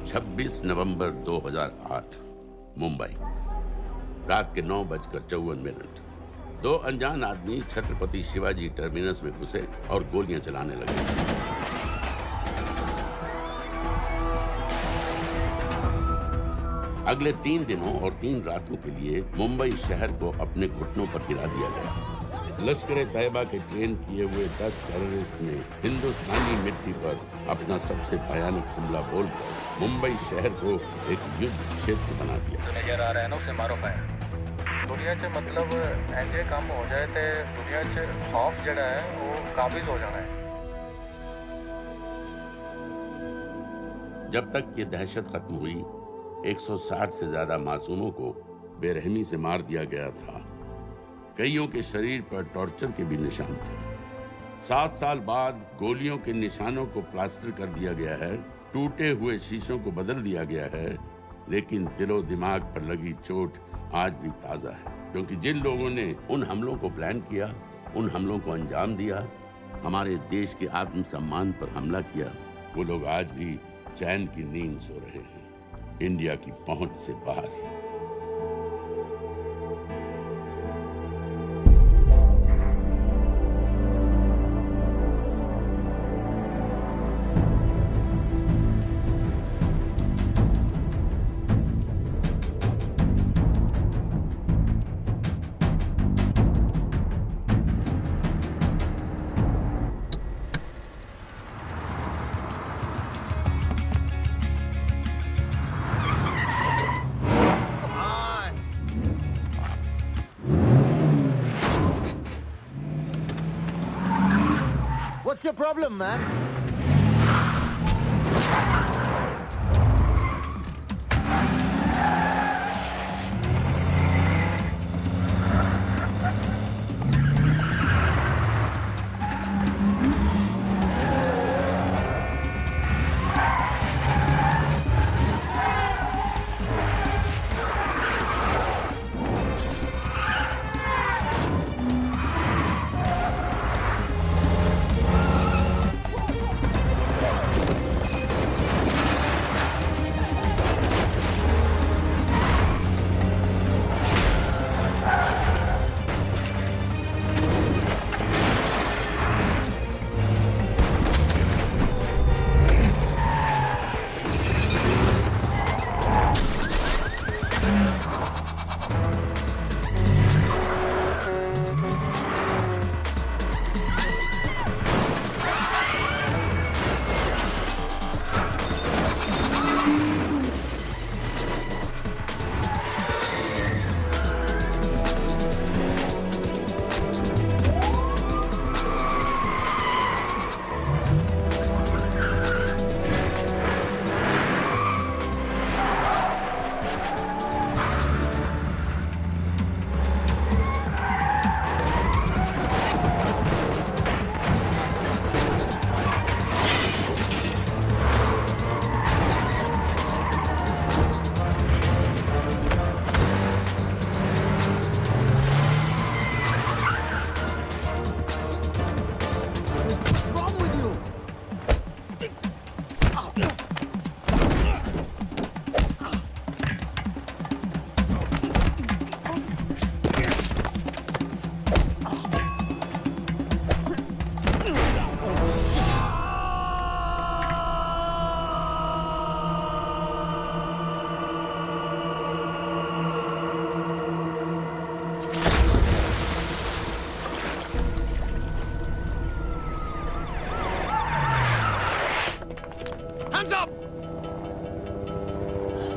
26 नवंबर 2008 मुंबई, रात के 9:54। दो अनजान आदमी छत्रपति शिवाजी टर्मिनस में घुसे और गोलियां चलाने लगे। अगले 3 दिनों और 3 रातों के लिए मुंबई शहर को अपने घुटनों पर गिरा दिया गया। लश्कर तैयबा के ट्रेन किए हुए 10 टेररिस्ट ने हिंदुस्तानी मिट्टी पर अपना सबसे भयानक हमला बोलकर मुंबई शहर को एक युद्ध क्षेत्र बना दिया। नजर आ रहा है ना, उसे मारो फायर। दुनिया च मतलब ऐसे काम हो जाए तो दुनिया च खौफ जड़ा है वो काबिज हो जाना है। जब तक ये दहशत खत्म हुई, 160 से ज्यादा मासूमों को बेरहमी से मार दिया गया था। कईयों के शरीर पर टॉर्चर के भी निशान थे। 7 साल बाद गोलियों के निशानों को प्लास्टर कर दिया गया है, टूटे हुए शीशों को बदल दिया गया है, लेकिन दिलो दिमाग पर लगी चोट आज भी ताजा है। क्योंकि जिन लोगों ने उन हमलों को प्लान किया, उन हमलों को अंजाम दिया, हमारे देश के आत्मसम्मान पर हमला किया, वो लोग आज भी चैन की नींद सो रहे हैं, इंडिया की पहुंच से बाहर। What's your problem, man?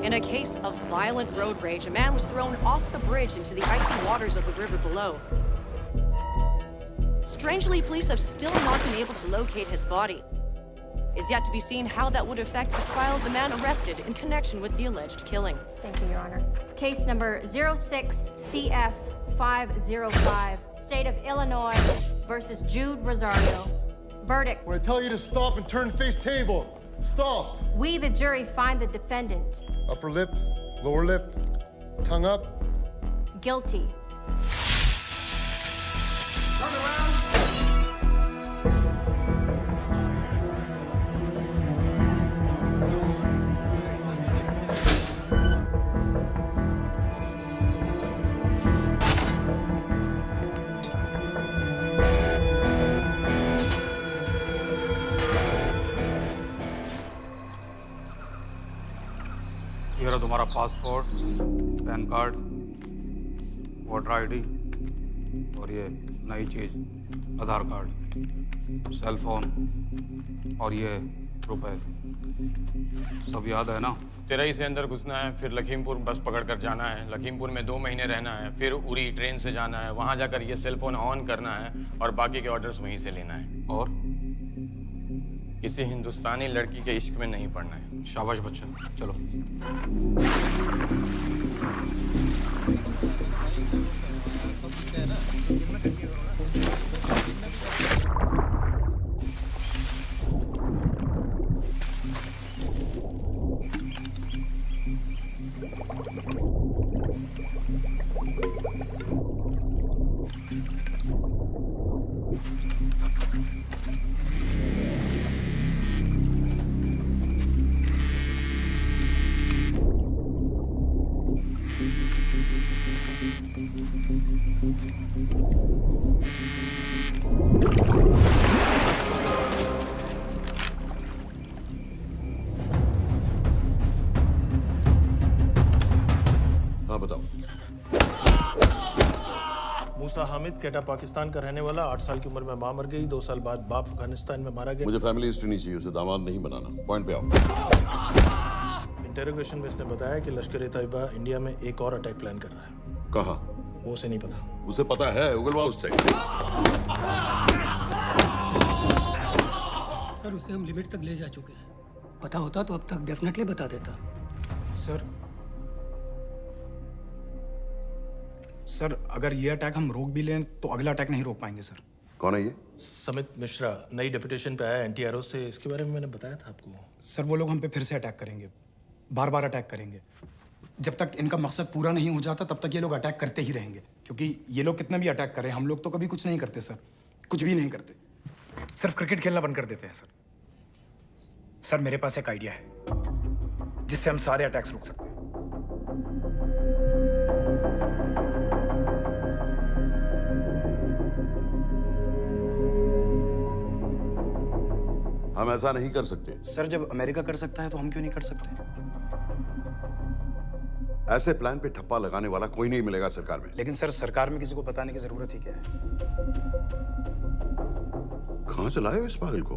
In a case of violent road rage, a man was thrown off the bridge into the icy waters of the river below. Strangely, police have still not been able to locate his body. It's yet to be seen how that would affect the trial of the man arrested in connection with the alleged killing. Thank you, Your Honor. Case number 06CF505, State of Illinois versus Jude Rosario. Verdict. When I tell you to stop and turn face table, stop. We, the jury, find the defendant Upper lip, lower lip, tongue up. guilty. Turn around. ये रहा तुम्हारा passport, pan card, voter ID और ये नई चीज आधार card, cell phone और ये रुपए। सब याद है ना? तिरई से अंदर घुसना है, फिर लखीमपुर बस पकड़कर जाना है, लखीमपुर में 2 महीने रहना है, फिर उरी ट्रेन से जाना है, वहां जाकर ये सेल फोन ऑन करना है और बाकी के ऑर्डर्स वहीं से लेना है। और किसी हिंदुस्तानी लड़की के इश्क में नहीं पड़ना है। शाबाश बच्चा, चलो। कैटा पाकिस्तान का रहने वाला, 8 साल की उम्र में मां मर गई, 2 साल बाद बाप अफगानिस्तान में मारा गया। मुझे फैमिली हिस्ट्री नहीं चाहिए, उसे दामाद नहीं बनाना। पॉइंट पे आओ। इंटरोगेशन में इसने बताया कि लश्कर ए तैयबा इंडिया में एक और अटैक प्लान कर रहा है। कहाँ? वो उसे नहीं पता। उसे पता है, उगलवा उससे। सर उसे हम लिमिट तक ले जा चुके हैं। पता होता तो अब तक डेफिनेटली बता देता। सर अगर ये अटैक हम रोक भी लें तो अगला अटैक नहीं रोक पाएंगे सर। कौन है ये? समित मिश्रा, नई डेपुटेशन पे आया एनटीआरओ से। इसके बारे में मैंने बताया था आपको। सर वो लोग हम पे फिर से अटैक करेंगे, बार बार अटैक करेंगे। जब तक इनका मकसद पूरा नहीं हो जाता तब तक ये लोग अटैक करते ही रहेंगे, क्योंकि ये लोग कितना भी अटैक करें हम लोग तो कभी कुछ नहीं करते सर, कुछ भी नहीं करते। सिर्फ क्रिकेट खेलना बंद कर देते हैं सर। सर मेरे पास एक आइडिया है जिससे हम सारे अटैक्स रोक सकते हैं। हम ऐसा नहीं कर सकते। सर जब अमेरिका कर सकता है तो हम क्यों नहीं कर सकते? ऐसे प्लान पे ठप्पा लगाने वाला कोई नहीं मिलेगा सरकार में। लेकिन सर सरकार में किसी को बताने की जरूरत ही क्या है? कहां से लाए हो इस पागल को?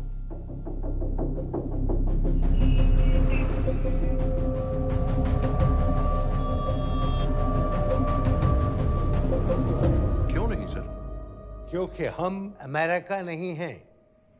क्यों नहीं सर? क्योंकि हम अमेरिका नहीं हैं।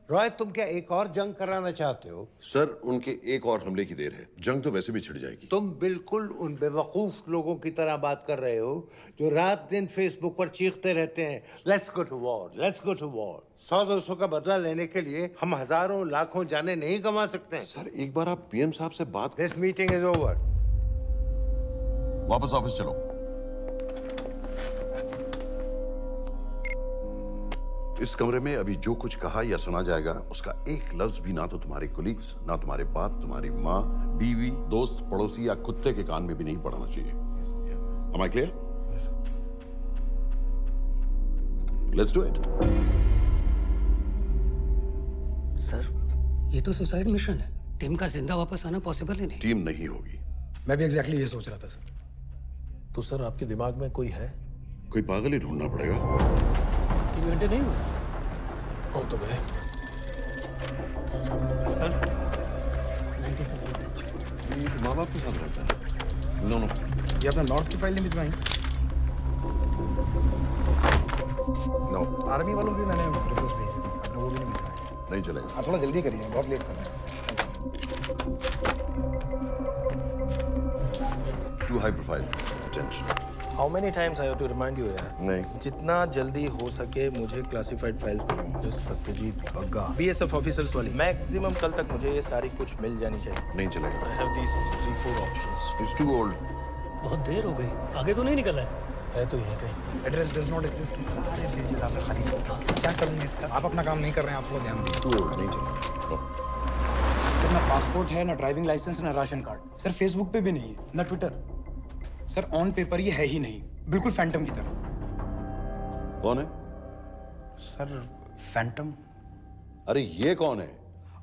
रॉय, तुम क्या एक और जंग कराना चाहते हो? सर उनके एक और हमले की देर है, जंग तो वैसे भी छिड़ जाएगी। तुम बिल्कुल उन बेवकूफ लोगों की तरह बात कर रहे हो जो रात दिन फेसबुक पर चीखते रहते हैं, let's go to war, let's go to war. 100-200 का बदला लेने के लिए हम हजारों लाखों जाने नहीं कमा सकते हैं। सर एक बार आप पीएम साहब से बात। This meeting is over. वापस ऑफिस चलो। इस कमरे में अभी जो कुछ कहा या सुना जाएगा उसका एक लफ्ज भी ना तो तुम्हारे कोलीग्स, ना तुम्हारे बाप, तुम्हारी माँ, बीवी, दोस्त, पड़ोसी या कुत्ते के कान में भी नहीं पड़ना चाहिए। Am I clear? Yes, sir. Let's do it. Sir ये तो सुसाइड मिशन है। टीम का जिंदा वापस आना पॉसिबल ही नहीं। टीम नहीं होगी। मैं भी एग्जैक्टली ये सोच रहा था सर। तो सर आपके दिमाग में कोई है? कोई पागल ही ढूंढना पड़ेगा। 3 घंटे नहीं हुए हो तो गए। माँ बाप के साथ रहता है? नो नो, ये अपना नॉर्थ की फाइल नहीं भिजवाई? नो। आर्मी वालों की मैंने रिक्वेस्ट भेजी थी, आपने वो भी नहीं भिजवाई। नहीं चलेगा। आप थोड़ा जल्दी करिए, बहुत लेट कर रहे हैं। Too high profile. Attention. How many times I have to remind you यार? नहीं। जितना जल्दी हो सके मुझे क्लासिफाइड फाइल्स भेजो। जो सत्यजीत बग्गा, BSF ऑफिसर्स वाली। मैक्सिमम कल तक मुझे ये सारी कुछ मिल जानी चाहिए। नहीं चलेगा। I have these 3-4 options. It's too old. बहुत देर हो गई, आगे तो नहीं निकला है तो यही कहीं। Address does not exist. सारे पेजेस आपने खाली छोड़ दिए। क्या करूंगा इसका? आप अपना काम नहीं कर रहे हैं, आप थोड़ा ध्यान दीजिए। Too old, नहीं चलेगा। सर ना पासपोर्ट है, ना ड्राइविंग लाइसेंस, ना राशन कार्ड। सर फेसबुक पे भी नहीं है, ना ट्विटर। सर ऑन पेपर ये है ही नहीं, बिल्कुल फैंटम की तरह। कौन है? Sir Phantom. अरे ये कौन है?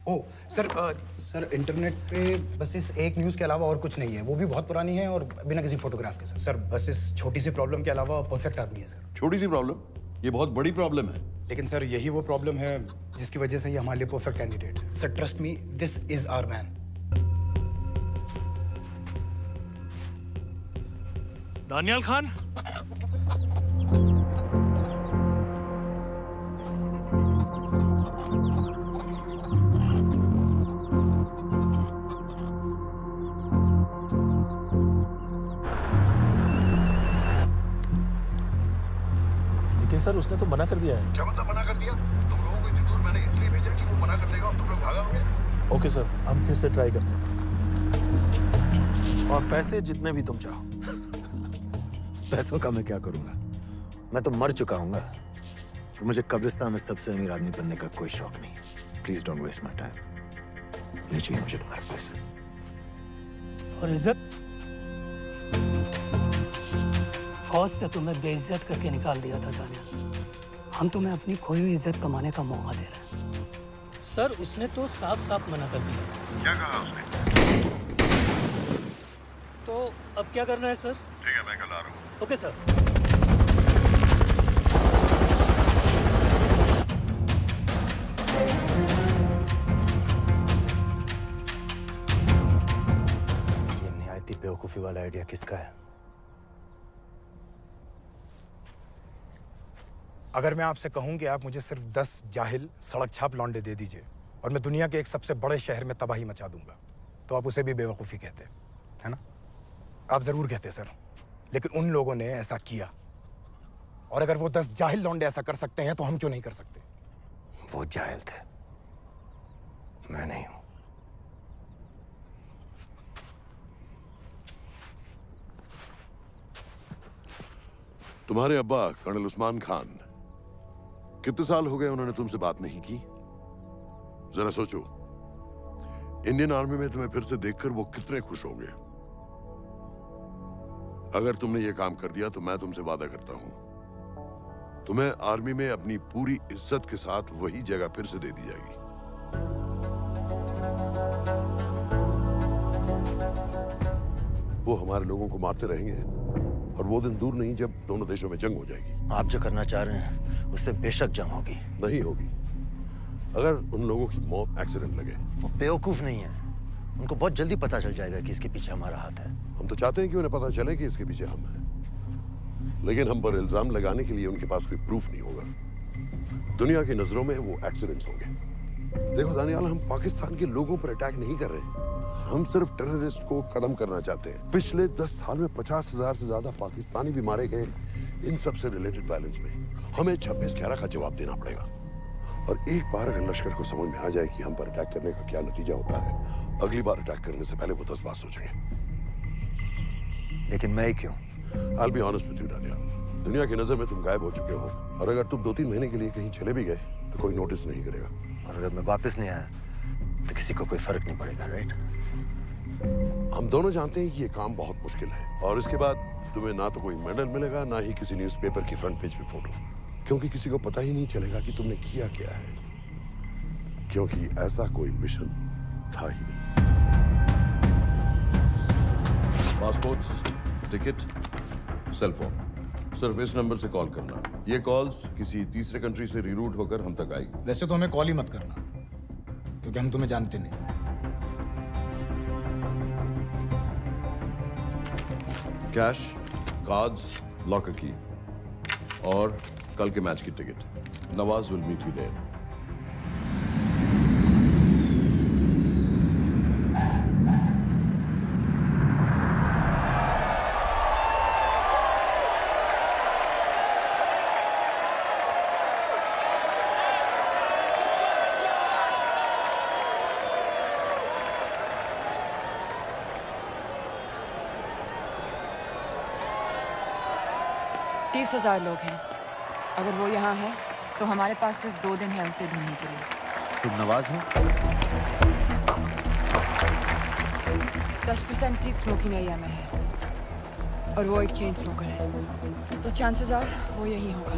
ओ सर इंटरनेट पे बस इस एक न्यूज़ के अलावा और कुछ नहीं है। वो भी बहुत पुरानी है और बिना किसी फोटोग्राफ के। सर बस इस छोटी सी प्रॉब्लम के अलावा परफेक्ट आदमी है सर। छोटी सी प्रॉब्लम? ये बहुत बड़ी प्रॉब्लम है। लेकिन सर यही वो प्रॉब्लम है जिसकी वजह से ये हमारे लिए परफेक्ट कैंडिडेट है। Sir trust me, this is our man. Daniyal Khan, लेकिन सर उसने तो मना कर दिया है। क्या मतलब मना कर दिया? तुम लोगों को इतनी दूर मैंने इसलिए भेजा कि वो मना कर देगा और तुम लोग भागोगे। ओके सर, हम फिर से ट्राई करते हैं। और पैसे जितने भी तुम चाहो। पैसों का मैं क्या करूंगा? मैं तो मर चुका हूँ। मुझे कब्रिस्तान में सबसे अमीर आदमी बनने का कोई शौक नहीं। Please don't waste my time. नहीं चाहिए मुझे तुम्हारे पैसे। और इज्जत? फौज से तुम्हें बेइज्जत करके निकाल दिया था दानियाल। हम तुम्हें अपनी खोई हुई इज्जत कमाने का मौका दे रहे हैं। सर उसने तो साफ साफ मना कर दिया। क्या कहा उसने? तो अब क्या करना है सर? ठीक है, मैं कल आ रहा हूँ। Okay sir. ये निहायती बेवकूफी वाला आइडिया किसका है? अगर मैं आपसे कहूं कि आप मुझे सिर्फ 10 जाहिल सड़क छाप लौंडे दे दीजिए और मैं दुनिया के एक सबसे बड़े शहर में तबाही मचा दूंगा, तो आप उसे भी बेवकूफ़ी कहते, है ना? आप ज़रूर कहते सर, लेकिन उन लोगों ने ऐसा किया। और अगर वो 10 जाहिल लौंडे ऐसा कर सकते हैं तो हम क्यों नहीं कर सकते? वो जाहिल थे, मैं नहीं हूं। तुम्हारे अब्बा कर्नल उस्मान खान, कितने साल हो गए उन्होंने तुमसे बात नहीं की? जरा सोचो, इंडियन आर्मी में तुम्हें फिर से देखकर वो कितने खुश होंगे। अगर तुमने ये काम कर दिया तो मैं तुमसे वादा करता हूं, तुम्हें आर्मी में अपनी पूरी इज्जत के साथ वही जगह फिर से दे दी जाएगी। वो हमारे लोगों को मारते रहेंगे और वो दिन दूर नहीं जब दोनों देशों में जंग हो जाएगी। आप जो करना चाह रहे हैं उससे बेशक जंग होगी। नहीं होगी। अगर उन लोगों की मौत एक्सीडेंट लगे। वो बेवकूफ नहीं है, उनको बहुत जल्दी पता चल जाएगा कि इसके पीछे हमारा हाथ है। हम तो चाहते हैं कि उन्हें पता चले कि इसके पीछे हम हैं, लेकिन हम पर इल्जाम लगाने के लिए उनके पास कोई प्रूफ नहीं होगा। दुनिया की नजरों में वो एक्सीडेंट्स होंगे। देखो दानियाल, हम पाकिस्तान के लोगों पर अटैक नहीं कर रहे, हम सिर्फ टेररिस्ट को खत्म करना चाहते हैं। पिछले 10 साल में 50,000 से ज्यादा पाकिस्तानी भी मारे गए इन सब से रिलेटेड वायलेंस में। हमें 26/11 का जवाब देना पड़ेगा। और एक बार अगर लश्कर को समझ में आ जाए कि हम पर अटैक करने का क्या नतीजा होता है, अगली बार अटैक करने से पहले वो 10 बार सोचेंगे। लेकिन मैं क्यों? I'll be honest with you, Daniyal, दुनिया की नजर में तुम गायब हो चुके हो, और अगर तुम 2-3 महीने के लिए कहीं चले भी गए तो कोई नोटिस नहीं करेगा। और अगर मैं वापस नहीं आया तो किसी को कोई फर्क नहीं पड़ेगा, राइट? हम दोनों जानते हैं कि ये काम बहुत मुश्किल है, और इसके बाद तुम्हें ना तो कोई मेडल मिलेगा, ना ही किसी न्यूज़पेपर की फ्रंट पेज पे फोटो, क्योंकि किसी को पता ही नहीं चलेगा कि तुमने किया क्या है, क्योंकि ऐसा कोई मिशन था ही नहीं। पासपोर्ट, टिकट, सेल फोन, सिर्फ इस नंबर से कॉल करना। ये कॉल्स किसी तीसरे कंट्री से रीरूट होकर हम तक आएगी। वैसे तो हमें कॉल ही मत करना, क्योंकि हम तुम्हें जानते नहीं। कैश, कार्ड्स, लॉकर की और कल के मैच की ticket. Nawaz will meet you there. तीस 30,000 लोग हैं। अगर वो यहाँ है तो हमारे पास सिर्फ 2 दिन है उसे ढूंढने के लिए। तुम नवाज हो? 10% सीट स्मोकिंग एरिया में है और वो एक चेन स्मोकर है, तो चांसेस आर वो यही होगा।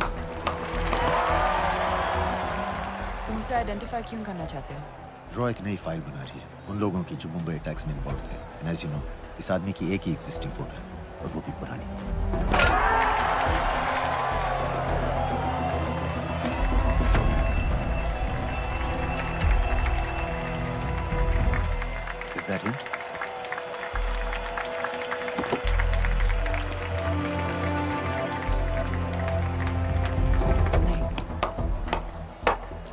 तुम उसे आइडेंटिफाई क्यों करना चाहते हो? रॉ एक नई फाइल बना रही है उन लोगों की जो मुंबई अटैक्स में इन्वॉल्व थे। एंड एज यू नो, इस आदमी की एक ही एग्जिस्टिंग फोटो है और वो भी पुरानी। Is that him?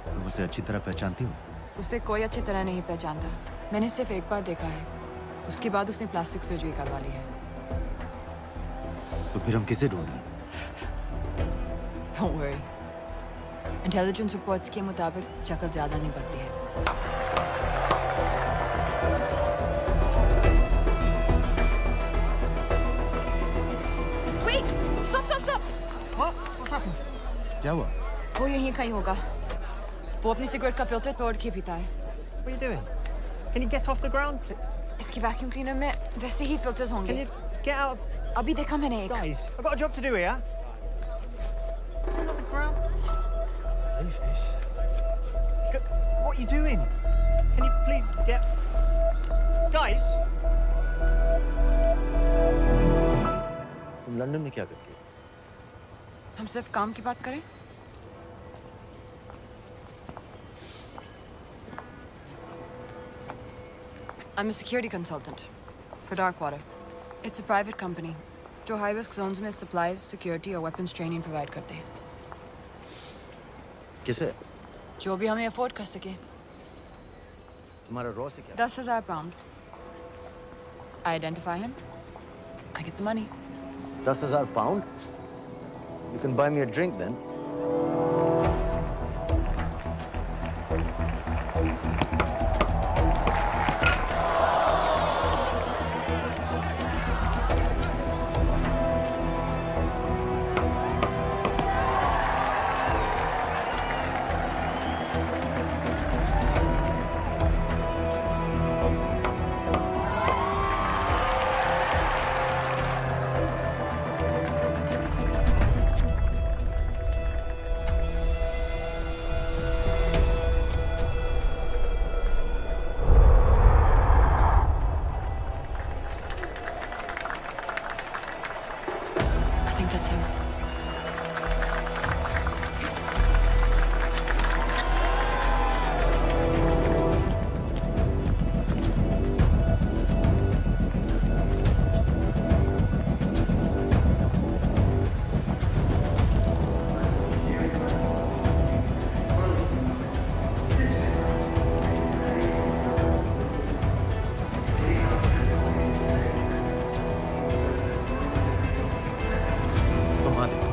तुम उसे अच्छी तरह पहचानती हो? उसे कोई अच्छी तरह नहीं पहचानता। मैंने सिर्फ एक बार देखा है, उसके बाद उसने प्लास्टिक सर्जरी करवा ली है। तो फिर हम किसे ढूंढ रहे हैं? Don't worry. इंटेलिजेंस रिपोर्ट्स के मुताबिक शक्ल ज्यादा नहीं बदली है। Wait! Stop! Stop! Stop! What's happened? क्या हुआ? वो यहीं कहीं होगा। वो अपनी सिगरेट का फिल्टर तोड़ के पीता है। What are you doing? Can you get off the ground, please? इसकी वैक्यूम क्लीनर में वैसे ही फिल्टर्स होंगे। Can you get out? अभी देखा मैंने एक। Guys, I've got a job to do here. Get off the ground. Leave this. What are you doing? Can you please get... Guys? तुम London में क्या करती हो? हम सिर्फ काम की बात करें? I'm a security consultant for Darkwater. It's a private company जो high risk zones में supplies, security और weapons training provide करते हैं। किसे? जो भी हमें afford कर सके। तुम्हारा रॉ से क्या? 10,000 pound. I identify him. I get the money. 10,000 pound? You can buy me a drink then. I think that's him. तुम आ देखो।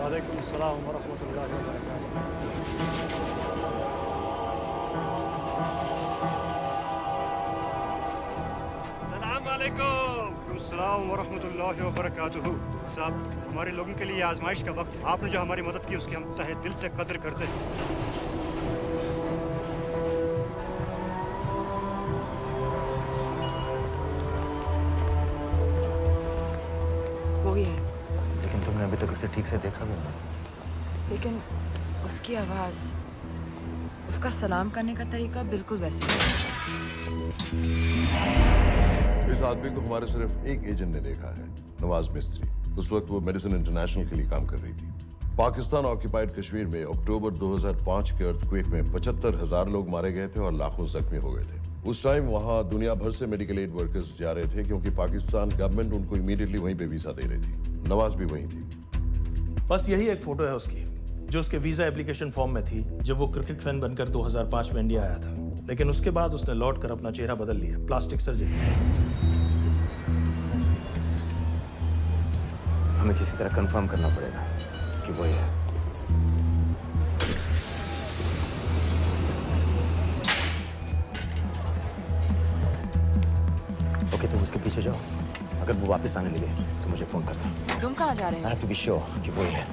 वालेकुम अस्सलाम वरहमतुल्लाहि वबरकातुहू। अस्सलाम वालेकुम। अस्सलाम वरहमतुल्लाहि वबरकातुहू। साहब, हमारे लोगों के लिए आजमाइश का वक्त है। आपने जो हमारी मदद की उसकी हम तहे दिल से कद्र करते हैं। वो ही है, लेकिन तुमने अभी तक उसे ठीक से देखा भी नहीं। लेकिन उसकी आवाज, उसका सलाम करने का तरीका बिल्कुल वैसे ही है। इस आदमी को हमारे सिर्फ एक एजेंट ने देखा है, नवाज मिस्त्री। उस वक्त वो मेडिसिन इंटरनेशनल के लिए काम कर रही थी। पाकिस्तान ऑक्यूपाइड कश्मीर में अक्टूबर 2005 के अर्थक्वेक में 75,000 लोग मारे गए थे और लाखों जख्मी हो गए थे। उस टाइम वहां दुनिया भर से मेडिकल एड वर्कर्स जा रहे थे क्योंकि पाकिस्तान गवर्नमेंट उनको इमीडिएटली वहीं पे वीजा दे रही थी। नवाज भी वहीं थी। बस यही एक फोटो है उसकी, जो उसके वीजा एप्लीकेशन फॉर्म में थी जब वो क्रिकेट फैन बनकर 2005 में इंडिया आया था। लेकिन उसके बाद उसने लौट कर अपना चेहरा बदल लिया, प्लास्टिक सर्जरी। हमें किसी तरह कंफर्म करना पड़ेगा कि वो ही है। ओके, तुम उसके पीछे जाओ। अगर वो वापस आने लगे तो मुझे फोन करना। तुम कहाँ जा रहे हो? I have to be sure कि वो ही है।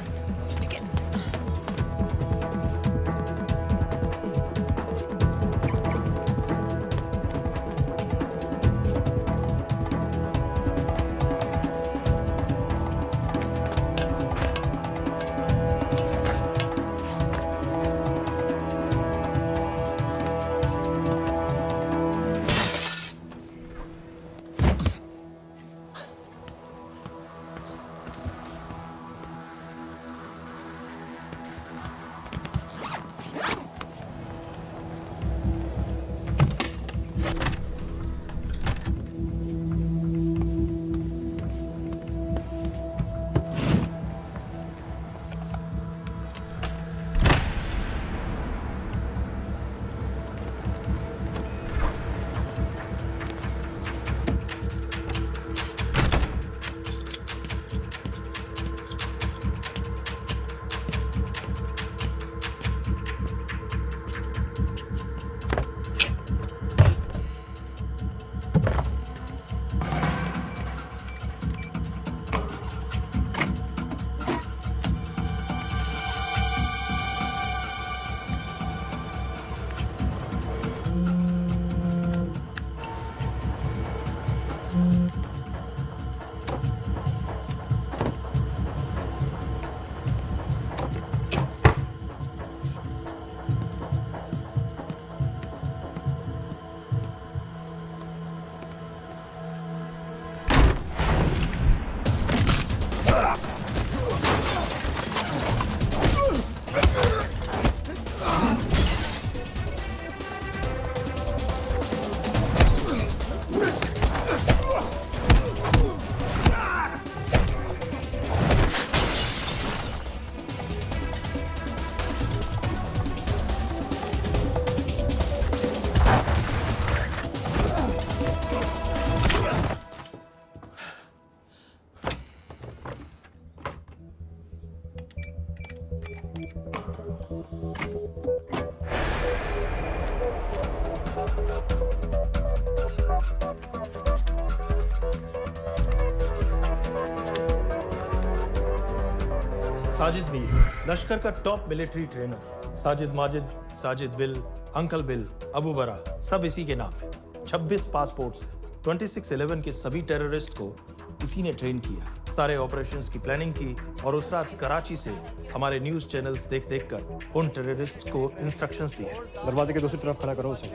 साजिद मीर, लश्कर का top military trainer. Sajid Majid, Sajid bill, uncle bill, Abu बरा, सब इसी के नाम है। 26 पासपोर्ट्स हैं। 26/11 के सभी टेररिस्ट को इसी ने ट्रेन किया। सारे ऑपरेशंस की प्लानिंग की और उस रात कराची से हमारे न्यूज चैनल्स देख कर उन टेररिस्ट को इंस्ट्रक्शंस दिए। दरवाजे के दूसरी तरफ खड़ा करो उसे।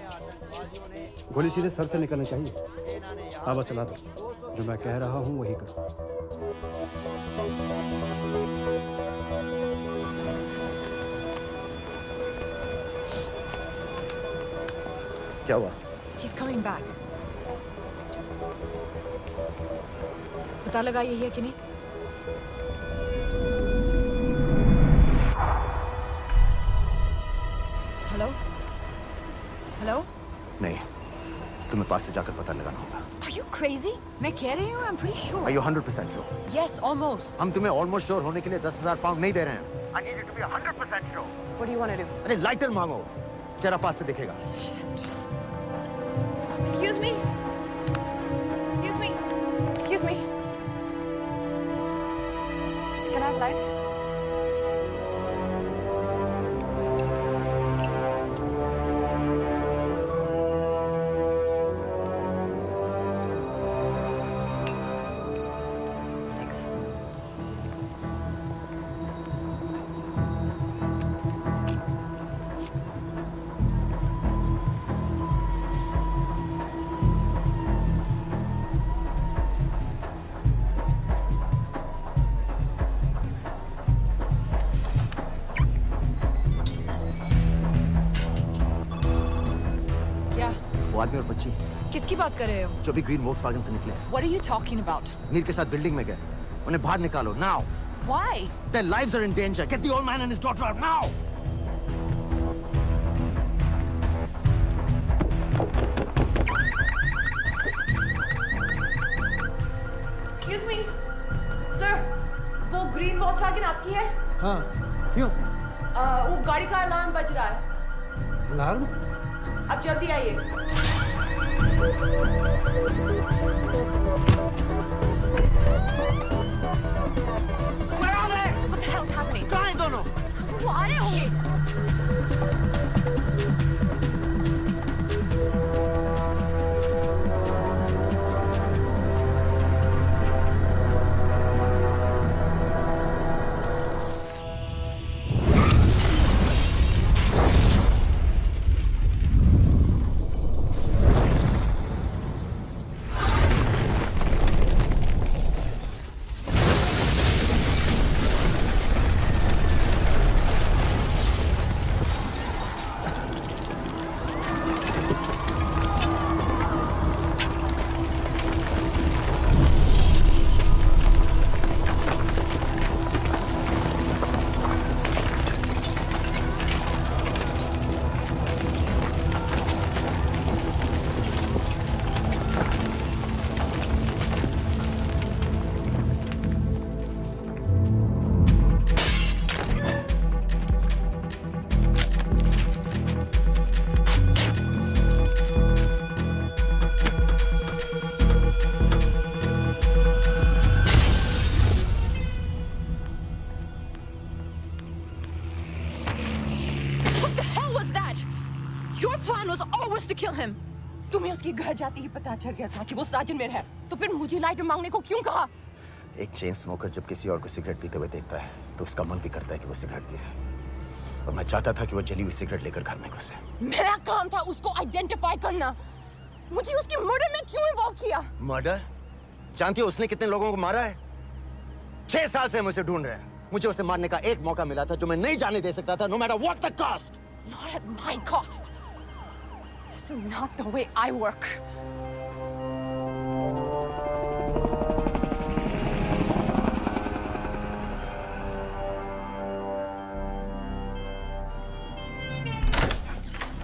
गोली सीधे सर से निकलनी चाहिए। आवाज चला दो। जो मैं कह रहा हूँ वही करो। क्या हुआ? He's coming back. पता लगा यही है कि नहीं? हेलो? हेलो? नहीं, तुम्हें पास से जाकर पता लगाना होगा। Are you crazy? मैं कह रही हूँ, I'm pretty sure. Are you 100% sure? Yes, almost. हम तुम्हें almost sure होने के लिए 10,000 पाउंड नहीं दे रहे हैं। I need you to be 100% sure. What do you want to do? अरे लाइटर मांगो, चेहरा पास से दिखेगा। Excuse me. Excuse me. Excuse me. Can I have light? Thanks. वो आदमी और बच्ची किसकी बात कर रहे हो? जो भी ग्रीन वोक्सवैगन से निकले। What are you talking about? Mir के साथ बिल्डिंग में गए। उन्हें बाहर निकालो now. Why? Their lives are in danger. Get the old man and his daughter out now. Wagon आपकी है? हाँ, क्यों? वो गाड़ी का अलार्म बज रहा है। अलार्म? अब जल्दी आइए। Where are they? What the hell's happening? कहाँ हैं दोनों? वो आ रहे होंगे। तुम्हें उसके घर जाते ही पता चल गया था कि वो साजन में है, तो फिर मुझे लाइटर मांगने को क्यों कहा? एक चेन स्मोकर जब किसी और को सिगरेट पीते हुए देखता है तो उसका मन भी करता है कि वो सिगरेट पिए, और मैं चाहता था कि वो जली हुई सिगरेट लेकर घर में घुसे। मेरा काम था उसको आइडेंटिफाई करना। मुझे उसके मर्डर में क्यों इन्वॉल्व किया? मर्डर? जानती हो उसने कितने लोगों को मारा है? 6 साल से हम उसे ढूंढ रहे हैं। मुझे उसे मारने का एक मौका मिला था जो मैं नहीं जाने दे सकता था, no matter what the cost. Not at my cost. This is not the way I work.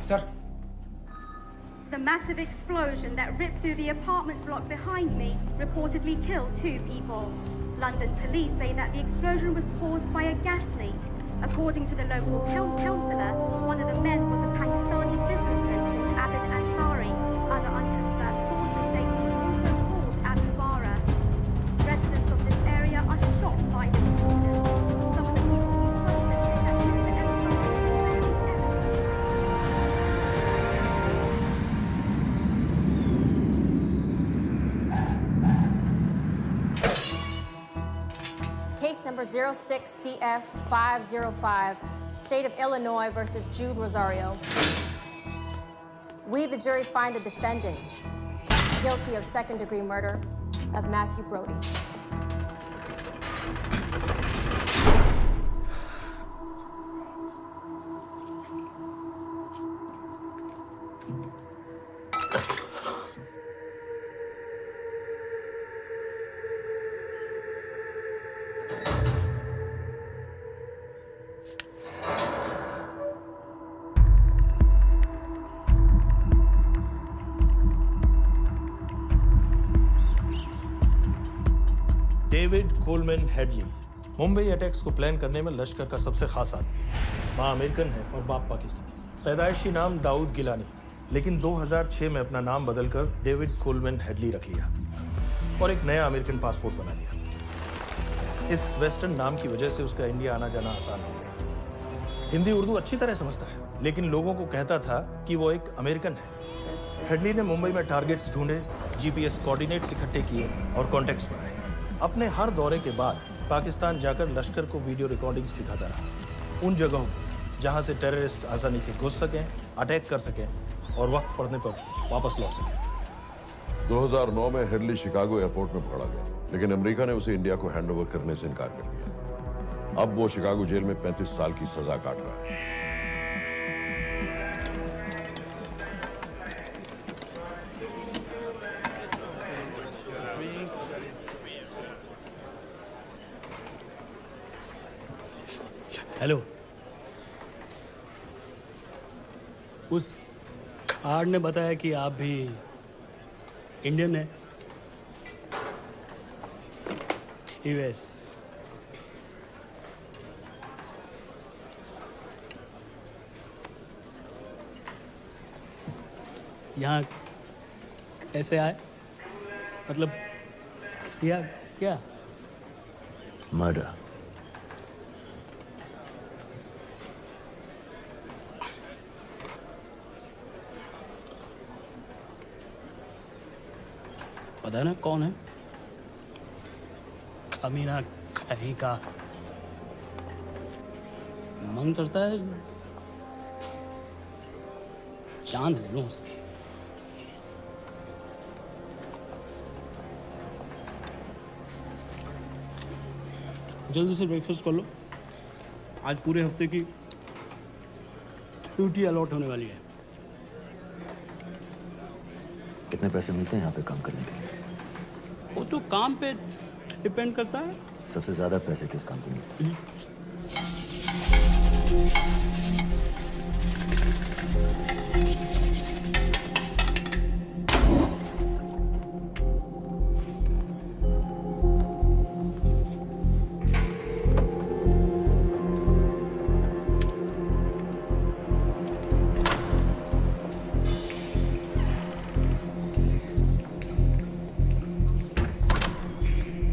Sir. The massive explosion that ripped through the apartment block behind me reportedly killed 2 people. London police say that the explosion was caused by a gas leak. According to the local councillor, one of the men was a Pakistani businessman called Abid Ansari. Other unconfirmed sources say he was also called Abu Bara. Residents of this area are shocked by this incident. Some of the people we spoke with say that Mr. Ansari is very Case number 06CF505, State of Illinois versus Jude Rosario. We, the jury, find the defendant guilty of second-degree murder of Matthew Brody. David Coleman Headley Mumbai attacks को plan करने में लश्कर का सबसे खास आदमी। माँ American है और बाप पाकिस्तानी। पैदाइशी नाम दाऊद गिलानी, लेकिन 2006 में अपना नाम बदलकर डेविड कोलमैन हेडली रख लिया और एक नया अमेरिकन पासपोर्ट बना लिया। इस वेस्टर्न नाम की वजह से उसका इंडिया आना जाना आसान हो गया। हिंदी उर्दू अच्छी तरह समझता है, लेकिन लोगों को कहता था कि वो एक अमेरिकन है। हेडली ने मुंबई में टारगेट्स ढूंढे, जीपीएस कोऑर्डिनेट्स इकट्ठे किए और कॉन्टैक्ट्स बनाए। अपने हर दौरे के बाद पाकिस्तान जाकर लश्कर को वीडियो रिकॉर्डिंग्स दिखाता रहा, उन जगहों को जहां से टेररिस्ट आसानी से घुस सकें, अटैक कर सकें और वक्त पड़ने पर वापस लौट सकें। 2009 में हेडली शिकागो एयरपोर्ट में पकड़ा गया, लेकिन अमेरिका ने उसे इंडिया को हैंडओवर करने से इनकार कर दिया। अब वो शिकागो जेल में 35 साल की सजा काट रहा है। हेलो, उस कार्ड ने बताया कि आप भी इंडियन हैं। यूएस यहाँ कैसे आए? मतलब किया क्या? मर्डर। पता है ना कौन है? कमीना कहीं का। मन करता है जान ले लो उसकी। जल्दी से ब्रेकफास्ट कर लो, आज पूरे हफ्ते की ड्यूटी अलॉट होने वाली है। कितने पैसे मिलते हैं यहाँ पे काम करने के लिए? वो तो काम पे डिपेंड करता है। सबसे ज्यादा पैसे किस काम पे मिलते हैं?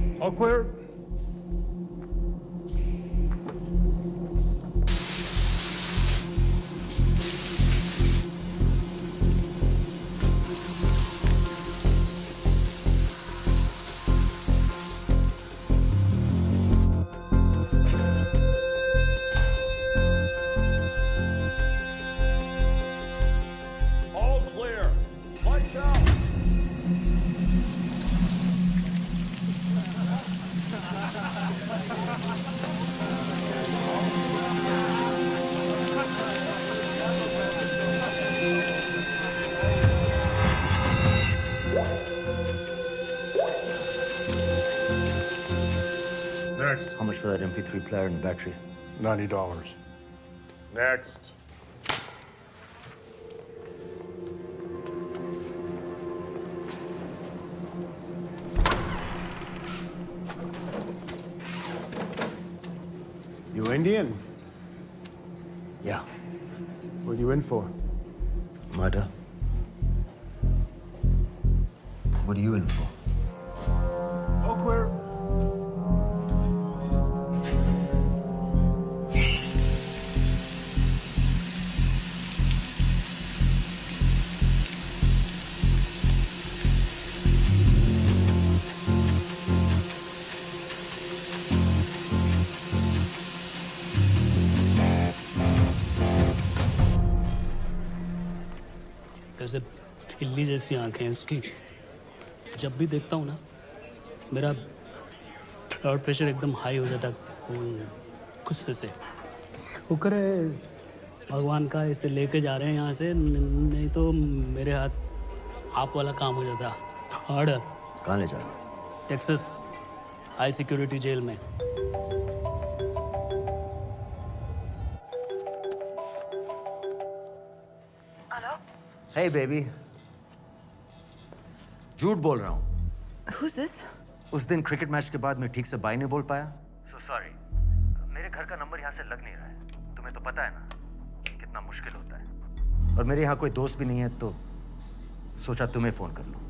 All clear. All clear. Lights out. Next. How much for that MP3 player and battery? $90. Next. You Indian? Yeah. What are you in for? Murder. What are you in for? All clear. कैसे खिल्ली जैसी आंखें हैं उसकी। जब भी देखता हूँ ना मेरा ब्लड प्रेशर एकदम हाई हो जाता गुस्से से। शुक्र है भगवान का इसे लेके जा रहे हैं यहाँ से, नहीं तो मेरे हाथ आप वाला काम हो जाता। ऑर्डर। कहाँ ले जा रहे हो? टेक्सास हाई सिक्योरिटी जेल में। Hey baby, झूठ बोल रहा हूँ। Who's this? उस दिन क्रिकेट मैच के बाद मैं ठीक से बाय नहीं बोल पाया। So sorry. मेरे घर का नंबर यहाँ से लग नहीं रहा है। तुम्हें तो पता है ना कितना मुश्किल होता है। और मेरे यहाँ कोई दोस्त भी नहीं है तो सोचा तुम्हें फोन कर लूं।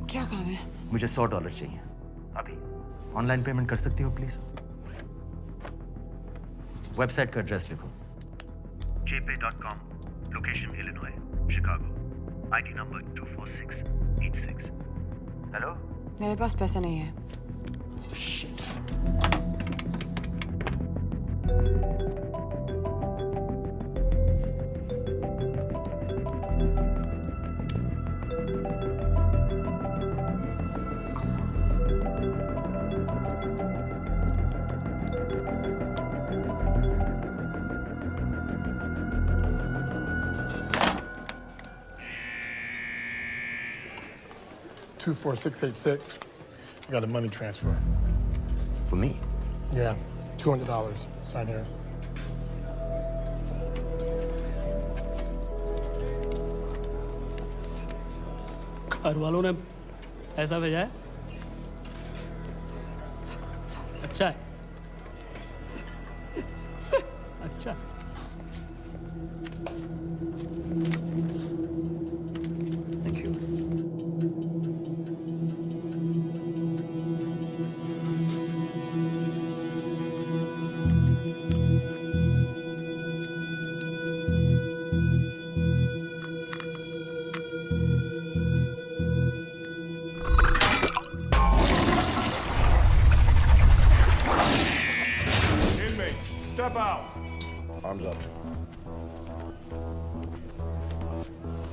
क्या काम है? मुझे $100 चाहिए अभी। ऑनलाइन पेमेंट कर सकती हो प्लीज? वेबसाइट का एड्रेस लिखो। jpay.com, location Illinois, Chicago, ID number 24686. Hello? मेरे पास पैसे नहीं है। Shit. $24686. I got a money transfer. For me? Yeah, $200. Sign here. घर वालों ने ऐसा भेजा है? अच्छा है।